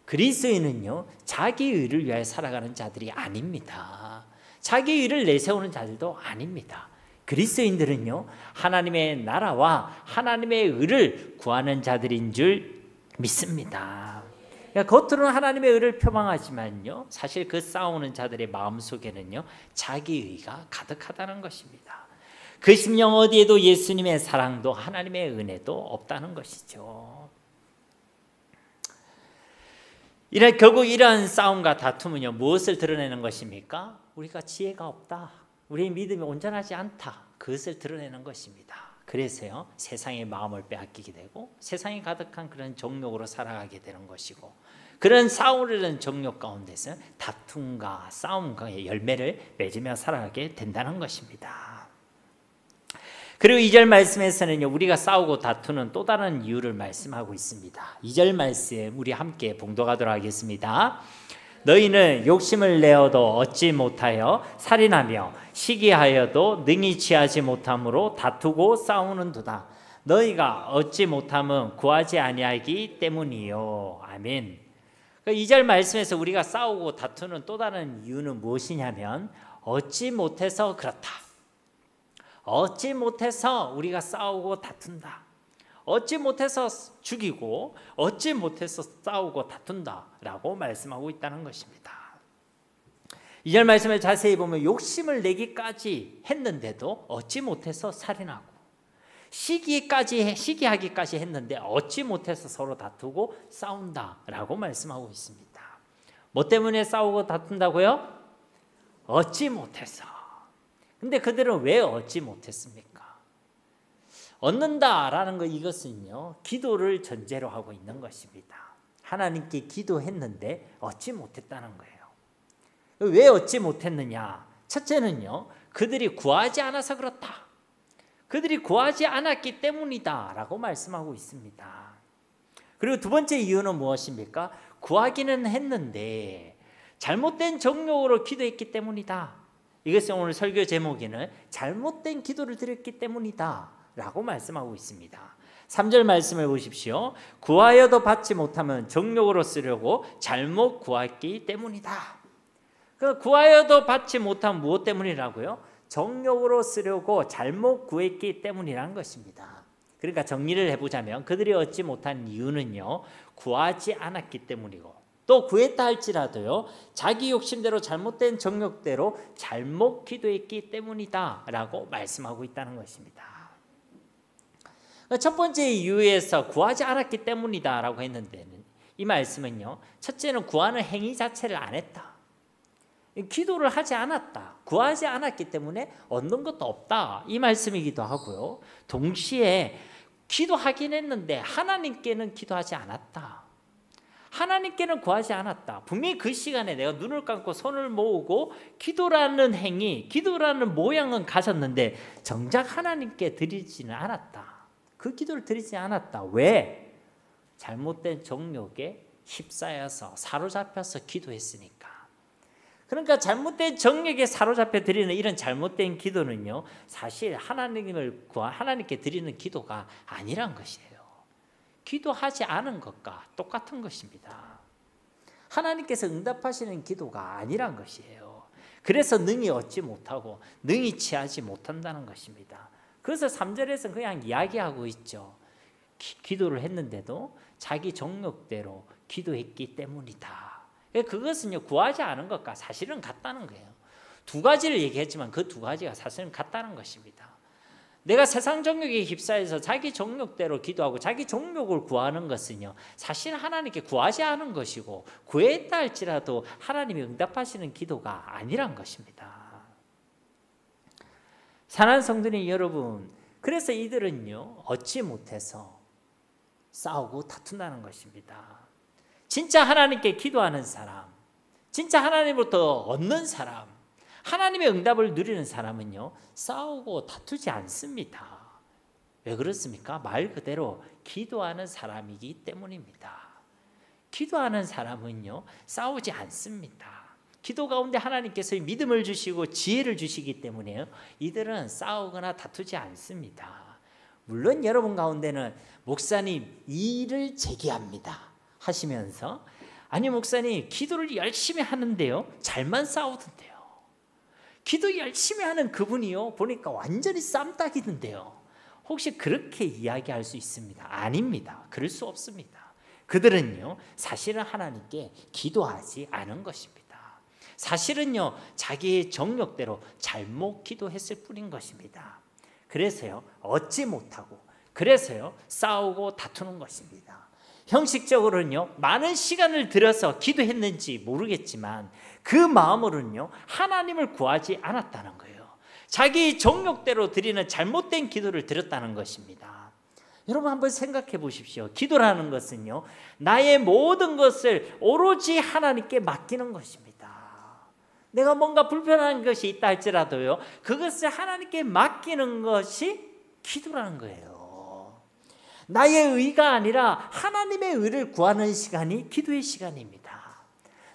그리스도인은요, 자기 의를 위하여 살아가는 자들이 아닙니다. 자기 의를 내세우는 자들도 아닙니다. 그리스도인들은요, 하나님의 나라와 하나님의 의를 구하는 자들인 줄 믿습니다. 그러니까 겉으로는 하나님의 의를 표방하지만요, 사실 그 싸우는 자들의 마음속에는요, 자기 의가 가득하다는 것입니다. 그 심령 어디에도 예수님의 사랑도 하나님의 은혜도 없다는 것이죠. 결국 이러한 싸움과 다툼은요, 무엇을 드러내는 것입니까? 우리가 지혜가 없다, 우리의 믿음이 온전하지 않다, 그것을 드러내는 것입니다. 그래서요, 세상의 마음을 빼앗기게 되고 세상이 가득한 그런 정욕으로 살아가게 되는 것이고, 그런 싸우려는 정욕 가운데서 다툼과 싸움과 열매를 맺으며 살아가게 된다는 것입니다. 그리고 2절 말씀에서는요, 우리가 싸우고 다투는 또 다른 이유를 말씀하고 있습니다. 2절 말씀 우리 함께 봉독하도록 하겠습니다. 너희는 욕심을 내어도 얻지 못하여 살인하며 시기하여도 능히 취하지 못함으로 다투고 싸우는도다. 너희가 얻지 못함은 구하지 아니하기 때문이요. 아멘. 2절 말씀에서 우리가 싸우고 다투는 또 다른 이유는 무엇이냐면, 얻지 못해서 그렇다. 얻지 못해서 우리가 싸우고 다툰다. 얻지 못해서 죽이고 얻지 못해서 싸우고 다툰다라고 말씀하고 있다는 것입니다. 2절 말씀을 자세히 보면 욕심을 내기까지 했는데도 얻지 못해서 살인하고, 시기하기까지 했는데 얻지 못해서 서로 다투고 싸운다라고 말씀하고 있습니다. 뭐 때문에 싸우고 다툰다고요? 얻지 못해서. 근데 그들은 왜 얻지 못했습니까? 얻는다라는 것, 이것은요, 기도를 전제로 하고 있는 것입니다. 하나님께 기도했는데 얻지 못했다는 거예요. 왜 얻지 못했느냐? 첫째는요, 그들이 구하지 않아서 그렇다. 그들이 구하지 않았기 때문이다 라고 말씀하고 있습니다. 그리고 두 번째 이유는 무엇입니까? 구하기는 했는데 잘못된 정욕으로 기도했기 때문이다. 이것은 오늘 설교 제목에는 잘못된 기도를 드렸기 때문이다 라고 말씀하고 있습니다. 3절 말씀을 보십시오. 구하여도 받지 못하면 정욕으로 쓰려고 잘못 구했기 때문이다. 그 구하여도 받지 못하면 무엇 때문이라고요? 정욕으로 쓰려고 잘못 구했기 때문이라는 것입니다. 그러니까 정리를 해보자면, 그들이 얻지 못한 이유는요, 구하지 않았기 때문이고, 또 구했다 할지라도요, 자기 욕심대로 잘못된 정욕대로 잘못 기도했기 때문이다 라고 말씀하고 있다는 것입니다. 첫 번째 이유에서 구하지 않았기 때문이다 라고 했는데, 이 말씀은요, 첫째는 구하는 행위 자체를 안 했다, 기도를 하지 않았다, 구하지 않았기 때문에 얻는 것도 없다, 이 말씀이기도 하고요, 동시에 기도하긴 했는데 하나님께는 기도하지 않았다, 하나님께는 구하지 않았다. 분명히 그 시간에 내가 눈을 감고 손을 모으고 기도라는 행위, 기도라는 모양은 가졌는데 정작 하나님께 드리지는 않았다. 그 기도를 드리지 않았다. 왜? 잘못된 정욕에 휩싸여서 사로잡혀서 기도했으니까. 그러니까 잘못된 정욕에 사로잡혀 드리는 이런 잘못된 기도는요, 사실 하나님께 드리는 기도가 아니란 것이에요. 기도하지 않은 것과 똑같은 것입니다. 하나님께서 응답하시는 기도가 아니란 것이에요. 그래서 능히 얻지 못하고 능히 취하지 못한다는 것입니다. 그래서 3절에서 그냥 이야기하고 있죠. 기도를 했는데도 자기 정욕대로 기도했기 때문이다. 그것은요, 구하지 않은 것과 사실은 같다는 거예요. 두 가지를 얘기했지만 그 두 가지가 사실은 같다는 것입니다. 내가 세상 정욕에 휩싸여서 자기 정욕대로 기도하고 자기 정욕을 구하는 것은요, 사실 하나님께 구하지 않은 것이고, 구했다 할지라도 하나님이 응답하시는 기도가 아니란 것입니다. 사랑하는 성도님 여러분, 그래서 이들은요, 얻지 못해서 싸우고 다툰다는 것입니다. 진짜 하나님께 기도하는 사람, 진짜 하나님으로부터 얻는 사람, 하나님의 응답을 누리는 사람은요, 싸우고 다투지 않습니다. 왜 그렇습니까? 말 그대로 기도하는 사람이기 때문입니다. 기도하는 사람은요, 싸우지 않습니다. 기도 가운데 하나님께서 믿음을 주시고 지혜를 주시기 때문에 이들은 싸우거나 다투지 않습니다. 물론 여러분 가운데는 목사님 일을 제기합니다 하시면서 아니 목사님 기도를 열심히 하는데요 잘만 싸우던데요. 기도 열심히 하는 그분이요 보니까 완전히 쌈딱이던데요. 혹시 그렇게 이야기할 수 있습니다? 아닙니다. 그럴 수 없습니다. 그들은요 사실은 하나님께 기도하지 않은 것입니다. 사실은요 자기의 정욕대로 잘못 기도했을 뿐인 것입니다. 그래서요 얻지 못하고 그래서요 싸우고 다투는 것입니다. 형식적으로는요 많은 시간을 들여서 기도했는지 모르겠지만 그 마음으로는요 하나님을 구하지 않았다는 거예요. 자기 정욕대로 드리는 잘못된 기도를 드렸다는 것입니다. 여러분 한번 생각해 보십시오. 기도라는 것은요 나의 모든 것을 오로지 하나님께 맡기는 것입니다. 내가 뭔가 불편한 것이 있다 할지라도요 그것을 하나님께 맡기는 것이 기도라는 거예요. 나의 의가 아니라 하나님의 의를 구하는 시간이 기도의 시간입니다.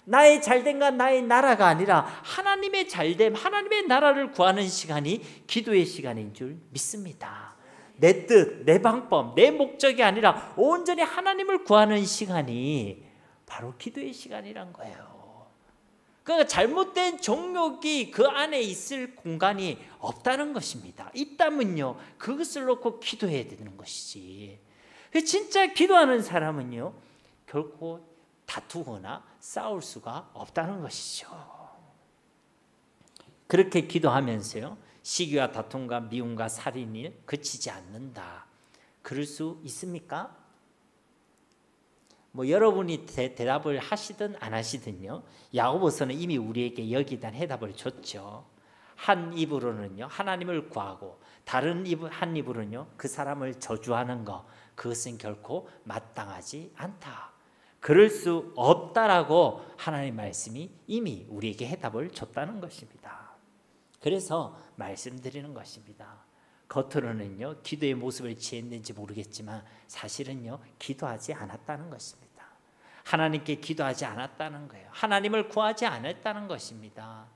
나의 잘됨과 나의 나라가 아니라 하나님의 잘됨, 하나님의 나라를 구하는 시간이 기도의 시간인 줄 믿습니다. 내 뜻, 내 방법, 내 목적이 아니라 온전히 하나님을 구하는 시간이 바로 기도의 시간이란 거예요. 그러니까 잘못된 정욕이 그 안에 있을 공간이 없다는 것입니다. 있다면요 그것을 놓고 기도해야 되는 것이지. 진짜 기도하는 사람은요 결코 다투거나 싸울 수가 없다는 것이죠. 그렇게 기도하면서요 시기와 다툼과 미움과 살인이 그치지 않는다. 그럴 수 있습니까? 여러분이 대답을 하시든 안 하시든요 야고보서는 이미 우리에게 여기에 대한 해답을 줬죠. 한 입으로는요 하나님을 구하고 다른 한 입으로는요 그 사람을 저주하는 것 그것은 결코 마땅하지 않다. 그럴 수 없다라고 하나님의 말씀이 이미 우리에게 해답을 줬다는 것입니다. 그래서 말씀드리는 것입니다. 겉으로는요 기도의 모습을 취했는지 모르겠지만 사실은요 기도하지 않았다는 것입니다. 하나님께 기도하지 않았다는 거예요. 하나님을 구하지 않았다는 것입니다.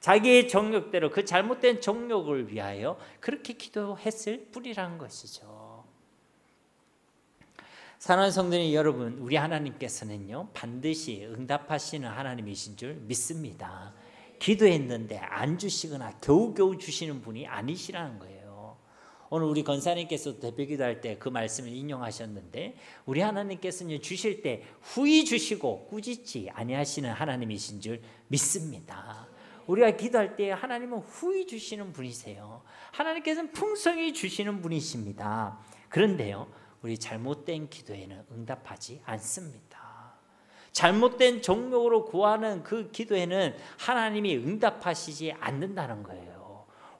자기의 정욕대로 그 잘못된 정욕을 위하여 그렇게 기도했을 뿐이라는 것이죠. 사랑하는 성도님 여러분, 우리 하나님께서는요 반드시 응답하시는 하나님이신 줄 믿습니다. 기도했는데 안 주시거나 겨우겨우 주시는 분이 아니시라는 거예요. 오늘 우리 권사님께서 대표 기도할 때 그 말씀을 인용하셨는데 우리 하나님께서는 주실 때 후히 주시고 꾸짖지 아니하시는 하나님이신 줄 믿습니다. 우리가 기도할 때 하나님은 후히 주시는 분이세요. 하나님께서는 풍성히 주시는 분이십니다. 그런데요 우리 잘못된 기도에는 응답하지 않습니다. 잘못된 정욕으로 구하는 그 기도에는 하나님이 응답하시지 않는다는 거예요.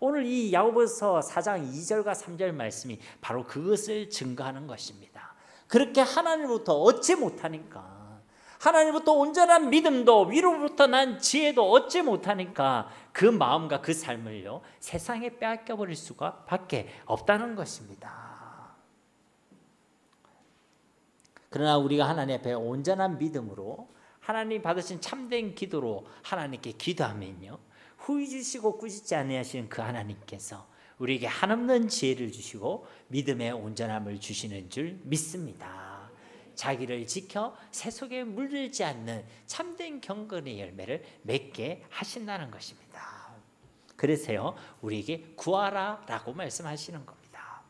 오늘 이 야고보서 4장 2절과 3절 말씀이 바로 그것을 증거하는 것입니다. 그렇게 하나님으로부터 얻지 못하니까 하나님으로부터 온전한 믿음도 위로부터 난 지혜도 얻지 못하니까 그 마음과 그 삶을요 세상에 빼앗겨 버릴 수가 밖에 없다는 것입니다. 그러나 우리가 하나님 앞에 온전한 믿음으로 하나님 받으신 참된 기도로 하나님께 기도하면요 후히 주시고 꾸짖지 아니하시는 그 하나님께서 우리에게 한없는 지혜를 주시고 믿음의 온전함을 주시는 줄 믿습니다. 자기를 지켜 세속에 물들지 않는 참된 경건의 열매를 맺게 하신다는 것입니다. 그래서요 우리에게 구하라 라고 말씀하시는 겁니다.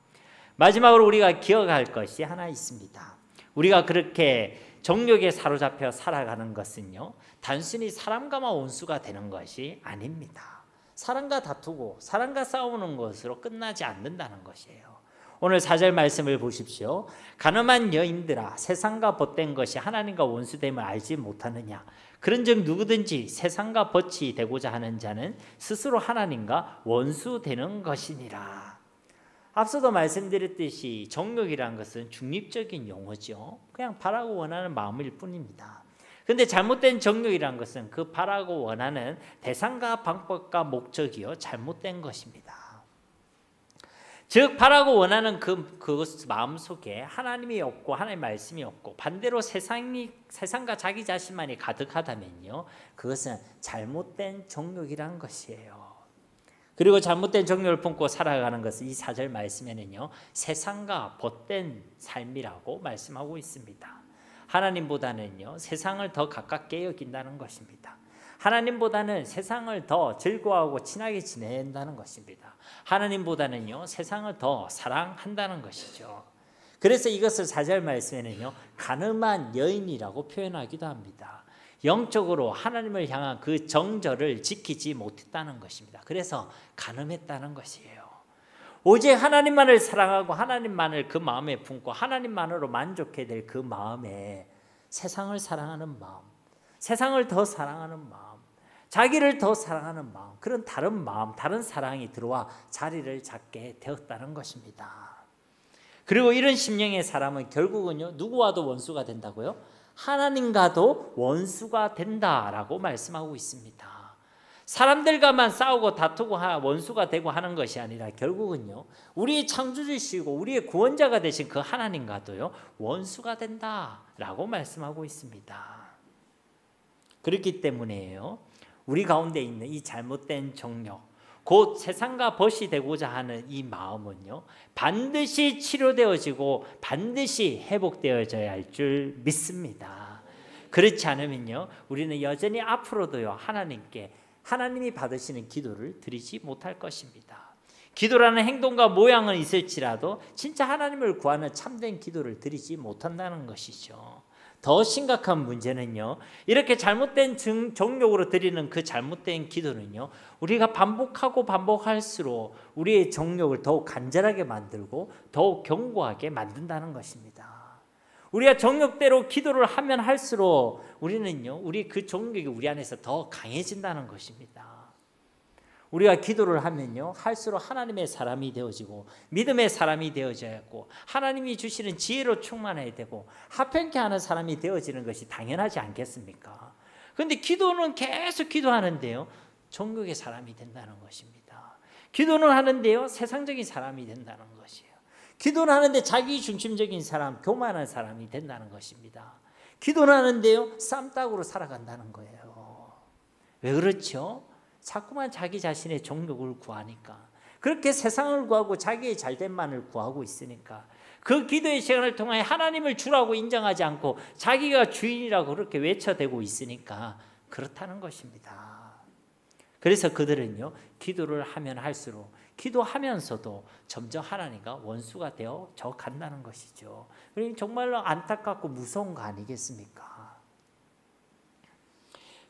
마지막으로 우리가 기억할 것이 하나 있습니다. 우리가 그렇게 정욕에 사로잡혀 살아가는 것은요 단순히 사람과만 원수가 되는 것이 아닙니다. 사람과 다투고 사람과 싸우는 것으로 끝나지 않는다는 것이에요. 오늘 4절 말씀을 보십시오. 가늠한 여인들아 세상과 벗된 것이 하나님과 원수됨을 알지 못하느냐. 그런즉 누구든지 세상과 벗이 되고자 하는 자는 스스로 하나님과 원수되는 것이니라. 앞서도 말씀드렸듯이 정욕이라는 것은 중립적인 용어죠. 그냥 바라고 원하는 마음일 뿐입니다. 그런데 잘못된 정욕이라는 것은 그 바라고 원하는 대상과 방법과 목적이요 잘못된 것입니다. 즉 바라고 원하는 그것 마음속에 하나님이 없고 하나님의 말씀이 없고 반대로 세상과 자기 자신만이 가득하다면요 그것은 잘못된 정욕이란 것이에요. 그리고 잘못된 정욕을 품고 살아가는 것은 이 4절 말씀에는요, 세상과 벗된 삶이라고 말씀하고 있습니다. 하나님보다는요, 세상을 더 가깝게 여긴다는 것입니다. 하나님보다는 세상을 더 즐거워하고 친하게 지낸다는 것입니다. 하나님보다는요, 세상을 더 사랑한다는 것이죠. 그래서 이것을 4절 말씀에는요, 가늠한 여인이라고 표현하기도 합니다. 영적으로 하나님을 향한 그 정절을 지키지 못했다는 것입니다. 그래서 가늠했다는 것이에요. 오직 하나님만을 사랑하고 하나님만을 그 마음에 품고 하나님만으로 만족해야 될 그 마음에 세상을 사랑하는 마음, 세상을 더 사랑하는 마음, 자기를 더 사랑하는 마음, 그런 다른 마음, 다른 사랑이 들어와 자리를 잡게 되었다는 것입니다. 그리고 이런 심령의 사람은 결국은요, 누구와도 원수가 된다고요? 하나님과도 원수가 된다라고 말씀하고 있습니다. 사람들과만 싸우고 다투고 원수가 되고 하는 것이 아니라 결국은요, 우리의 창조주시고 우리의 구원자가 되신 그 하나님과도요, 원수가 된다라고 말씀하고 있습니다. 그렇기 때문에요, 우리 가운데 있는 이 잘못된 정욕, 곧 세상과 벗이 되고자 하는 이 마음은요, 반드시 치료되어지고 반드시 회복되어져야 할 줄 믿습니다. 그렇지 않으면요, 우리는 여전히 앞으로도요, 하나님이 받으시는 기도를 드리지 못할 것입니다. 기도라는 행동과 모양은 있을지라도 진짜 하나님을 구하는 참된 기도를 드리지 못한다는 것이죠. 더 심각한 문제는요, 이렇게 잘못된 정욕으로 드리는 그 잘못된 기도는요, 우리가 반복할수록 우리의 정욕을 더욱 간절하게 만들고 더욱 견고하게 만든다는 것입니다. 우리가 정욕대로 기도를 하면 할수록 우리는요, 우리 그 정욕이 우리 안에서 더 강해진다는 것입니다. 우리가 기도를 하면요, 할수록 하나님의 사람이 되어지고 믿음의 사람이 되어져야 하고 하나님이 주시는 지혜로 충만해야 되고 합평케 하는 사람이 되어지는 것이 당연하지 않겠습니까? 그런데 기도는 계속 기도하는데요, 정욕의 사람이 된다는 것입니다. 기도는 하는데요, 세상적인 사람이 된다는 것이에요. 기도는 하는데 자기 중심적인 사람, 교만한 사람이 된다는 것입니다. 기도는 하는데요, 쌈딱으로 살아간다는 거예요. 왜 그렇죠? 자꾸만 자기 자신의 정욕을 구하니까, 그렇게 세상을 구하고 자기의 잘됨만을 구하고 있으니까, 그 기도의 시간을 통해 하나님을 주라고 인정하지 않고 자기가 주인이라고 그렇게 외쳐대고 있으니까 그렇다는 것입니다. 그래서 그들은요, 기도를 하면 할수록 기도하면서도 점점 하나님과 원수가 되어져 간다는 것이죠. 그러니 정말로 안타깝고 무서운 거 아니겠습니까?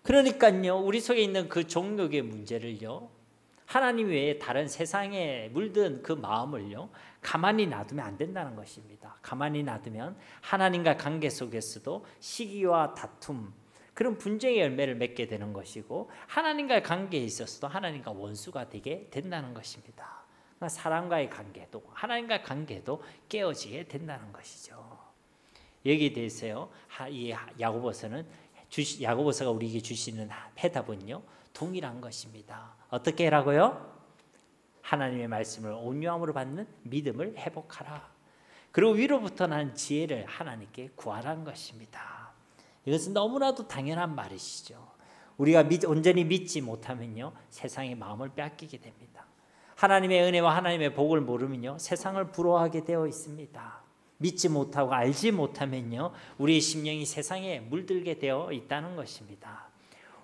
그러니까요, 우리 속에 있는 그 정욕의 문제를요, 하나님 외에 다른 세상에 물든 그 마음을요, 가만히 놔두면 안 된다는 것입니다. 가만히 놔두면 하나님과 관계 속에서도 시기와 다툼, 그런 분쟁의 열매를 맺게 되는 것이고, 하나님과의 관계에 있어서도 하나님과 원수가 되게 된다는 것입니다. 사람과의 관계도, 하나님과의 관계도 깨어지게 된다는 것이죠. 여기에 대해서요, 이 야고보서가 우리에게 주시는 해답은요, 동일한 것입니다. 어떻게 하라고요? 하나님의 말씀을 온유함으로 받는 믿음을 회복하라. 그리고 위로부터 난 지혜를 하나님께 구하라는 것입니다. 이것은 너무나도 당연한 말이시죠. 우리가 온전히 믿지 못하면요, 세상의 마음을 빼앗기게 됩니다. 하나님의 은혜와 하나님의 복을 모르면요, 세상을 부러워하게 되어 있습니다. 믿지 못하고 알지 못하면요, 우리의 심령이 세상에 물들게 되어 있다는 것입니다.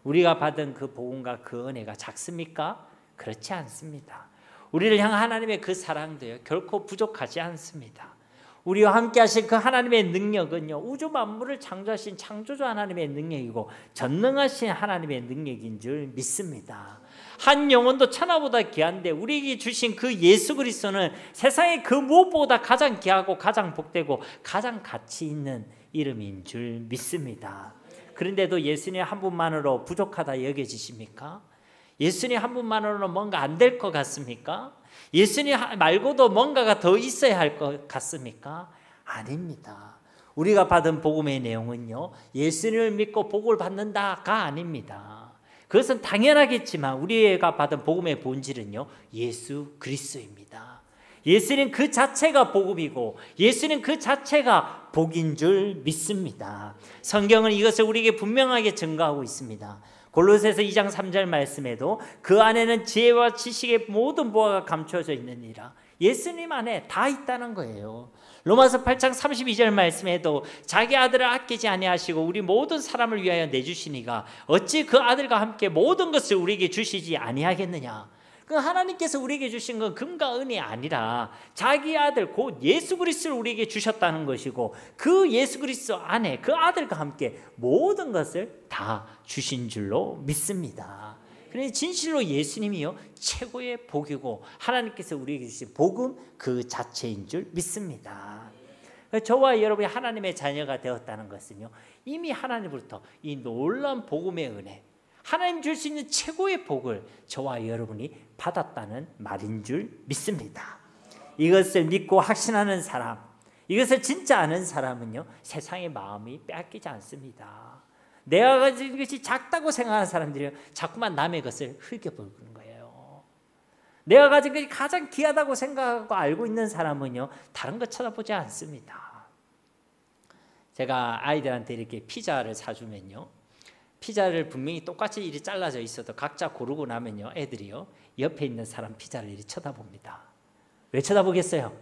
우리가 받은 그 복음과 그 은혜가 작습니까? 그렇지 않습니다. 우리를 향한 하나님의 그 사랑도요, 결코 부족하지 않습니다. 우리와 함께 하신 그 하나님의 능력은요, 우주 만물을 창조하신 창조주 하나님의 능력이고 전능하신 하나님의 능력인 줄 믿습니다. 한 영혼도 천하보다 귀한데 우리에게 주신 그 예수 그리스도는 세상에 그 무엇보다 가장 귀하고 가장 복되고 가장 가치 있는 이름인 줄 믿습니다. 그런데도 예수님 한 분만으로 부족하다 여겨지십니까? 예수님 한 분만으로는 뭔가 안 될 것 같습니까? 예수님 말고도 뭔가가 더 있어야 할 것 같습니까? 아닙니다. 우리가 받은 복음의 내용은요, 예수님을 믿고 복을 받는다가 아닙니다. 그것은 당연하겠지만 우리가 받은 복음의 본질은요, 예수 그리스도입니다. 예수님 그 자체가 복음이고 예수님 그 자체가 복인 줄 믿습니다. 성경은 이것을 우리에게 분명하게 증거하고 있습니다. 골로새서 2장 3절 말씀에도 그 안에는 지혜와 지식의 모든 보화가 감춰져 있느니라. 예수님 안에 다 있다는 거예요. 로마서 8장 32절 말씀에도 자기 아들을 아끼지 아니하시고 우리 모든 사람을 위하여 내주시니가 어찌 그 아들과 함께 모든 것을 우리에게 주시지 아니하겠느냐. 그 하나님께서 우리에게 주신 건 금과 은이 아니라 자기 아들 곧 예수 그리스도를 우리에게 주셨다는 것이고 그 예수 그리스도 안에 그 아들과 함께 모든 것을 다 주신 줄로 믿습니다. 그래서 진실로 예수님이요 최고의 복이고 하나님께서 우리에게 주신 복음 그 자체인 줄 믿습니다. 저와 여러분이 하나님의 자녀가 되었다는 것은요 이미 하나님으로부터 이 놀라운 복음의 은혜, 하나님 줄 수 있는 최고의 복을 저와 여러분이 받았다는 말인 줄 믿습니다. 이것을 믿고 확신하는 사람, 이것을 진짜 아는 사람은요 세상의 마음이 빼앗기지 않습니다. 내가 가진 것이 작다고 생각하는 사람들이 자꾸만 남의 것을 흘겨보는 거예요. 내가 가진 것이 가장 귀하다고 생각하고 알고 있는 사람은요 다른 것 쳐다보지 않습니다. 제가 아이들한테 이렇게 피자를 사주면요 피자를 분명히 똑같이 이리 잘라져 있어도 각자 고르고 나면요 애들이요 옆에 있는 사람 피자를 이리 쳐다봅니다. 왜 쳐다보겠어요?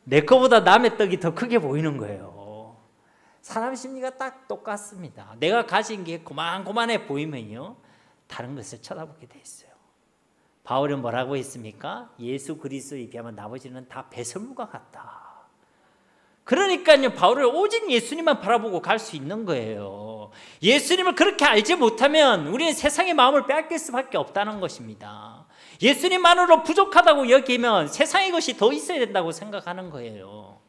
내 거보다 남의 떡이 더 크게 보이는 거예요. 사람 심리가 딱 똑같습니다. 내가 가진 게 고만고만해 보이면요 다른 것을 쳐다보게 돼 있어요. 바울은 뭐라고 했습니까? 예수 그리스도에 비하면 나머지는 다 배설물과 같다. 그러니까요 바울은 오직 예수님만 바라보고 갈 수 있는 거예요. 예수님을 그렇게 알지 못하면 우리는 세상의 마음을 빼앗길 수밖에 없다는 것입니다. 예수님만으로 부족하다고 여기면 세상의 것이 더 있어야 된다고 생각하는 거예요.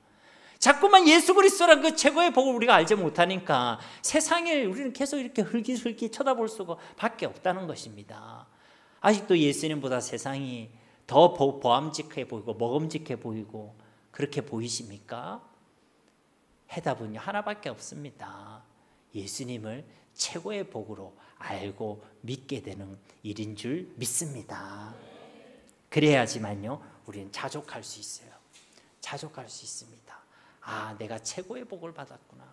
자꾸만 예수 그리스도란 그 최고의 복을 우리가 알지 못하니까 세상을 우리는 계속 이렇게 흘기흘기 쳐다볼 수밖에 없다는 것입니다. 아직도 예수님보다 세상이 더 보암직해 보이고 먹음직해 보이고 그렇게 보이십니까? 해답은요 하나밖에 없습니다. 예수님을 최고의 복으로 알고 믿게 되는 일인 줄 믿습니다. 그래야지만요 우리는 자족할 수 있어요. 자족할 수 있습니다. 아, 내가 최고의 복을 받았구나.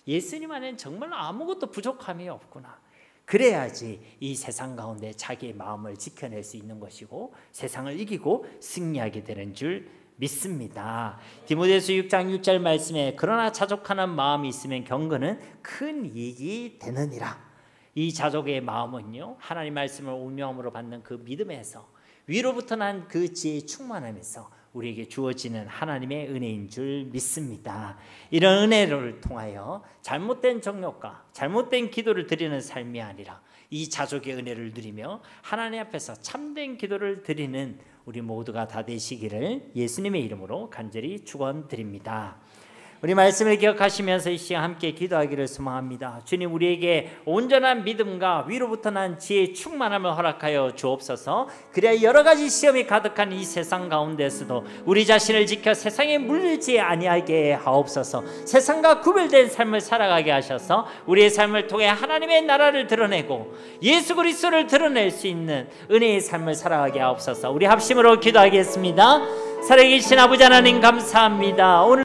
예수님 안에는 정말 아무것도 부족함이 없구나. 그래야지 이 세상 가운데 자기의 마음을 지켜낼 수 있는 것이고 세상을 이기고 승리하게 되는 줄 믿습니다. 디모데후서 6장 6절 말씀에 그러나 자족하는 마음이 있으면 경건은 큰 이익이 되느니라. 이 자족의 마음은요 하나님 말씀을 운명함으로 받는 그 믿음에서 위로부터 난 그 지혜의 충만함에서 우리에게 주어지는 하나님의 은혜인 줄 믿습니다. 이런 은혜를 통하여 잘못된 정욕과 잘못된 기도를 드리는 삶이 아니라 이 자족의 은혜를 누리며 하나님 앞에서 참된 기도를 드리는 우리 모두가 다 되시기를 예수님의 이름으로 간절히 축원드립니다. 우리 말씀을 기억하시면서 이 시간 함께 기도하기를 소망합니다. 주님, 우리에게 온전한 믿음과 위로부터 난 지혜의 충만함을 허락하여 주옵소서. 그래야 여러 가지 시험이 가득한 이 세상 가운데서도 우리 자신을 지켜 세상에 물리지 아니하게 하옵소서. 세상과 구별된 삶을 살아가게 하셔서 우리의 삶을 통해 하나님의 나라를 드러내고 예수 그리스도를 드러낼 수 있는 은혜의 삶을 살아가게 하옵소서. 우리 합심으로 기도하겠습니다. 살아계신 아버지 하나님 감사합니다. 오늘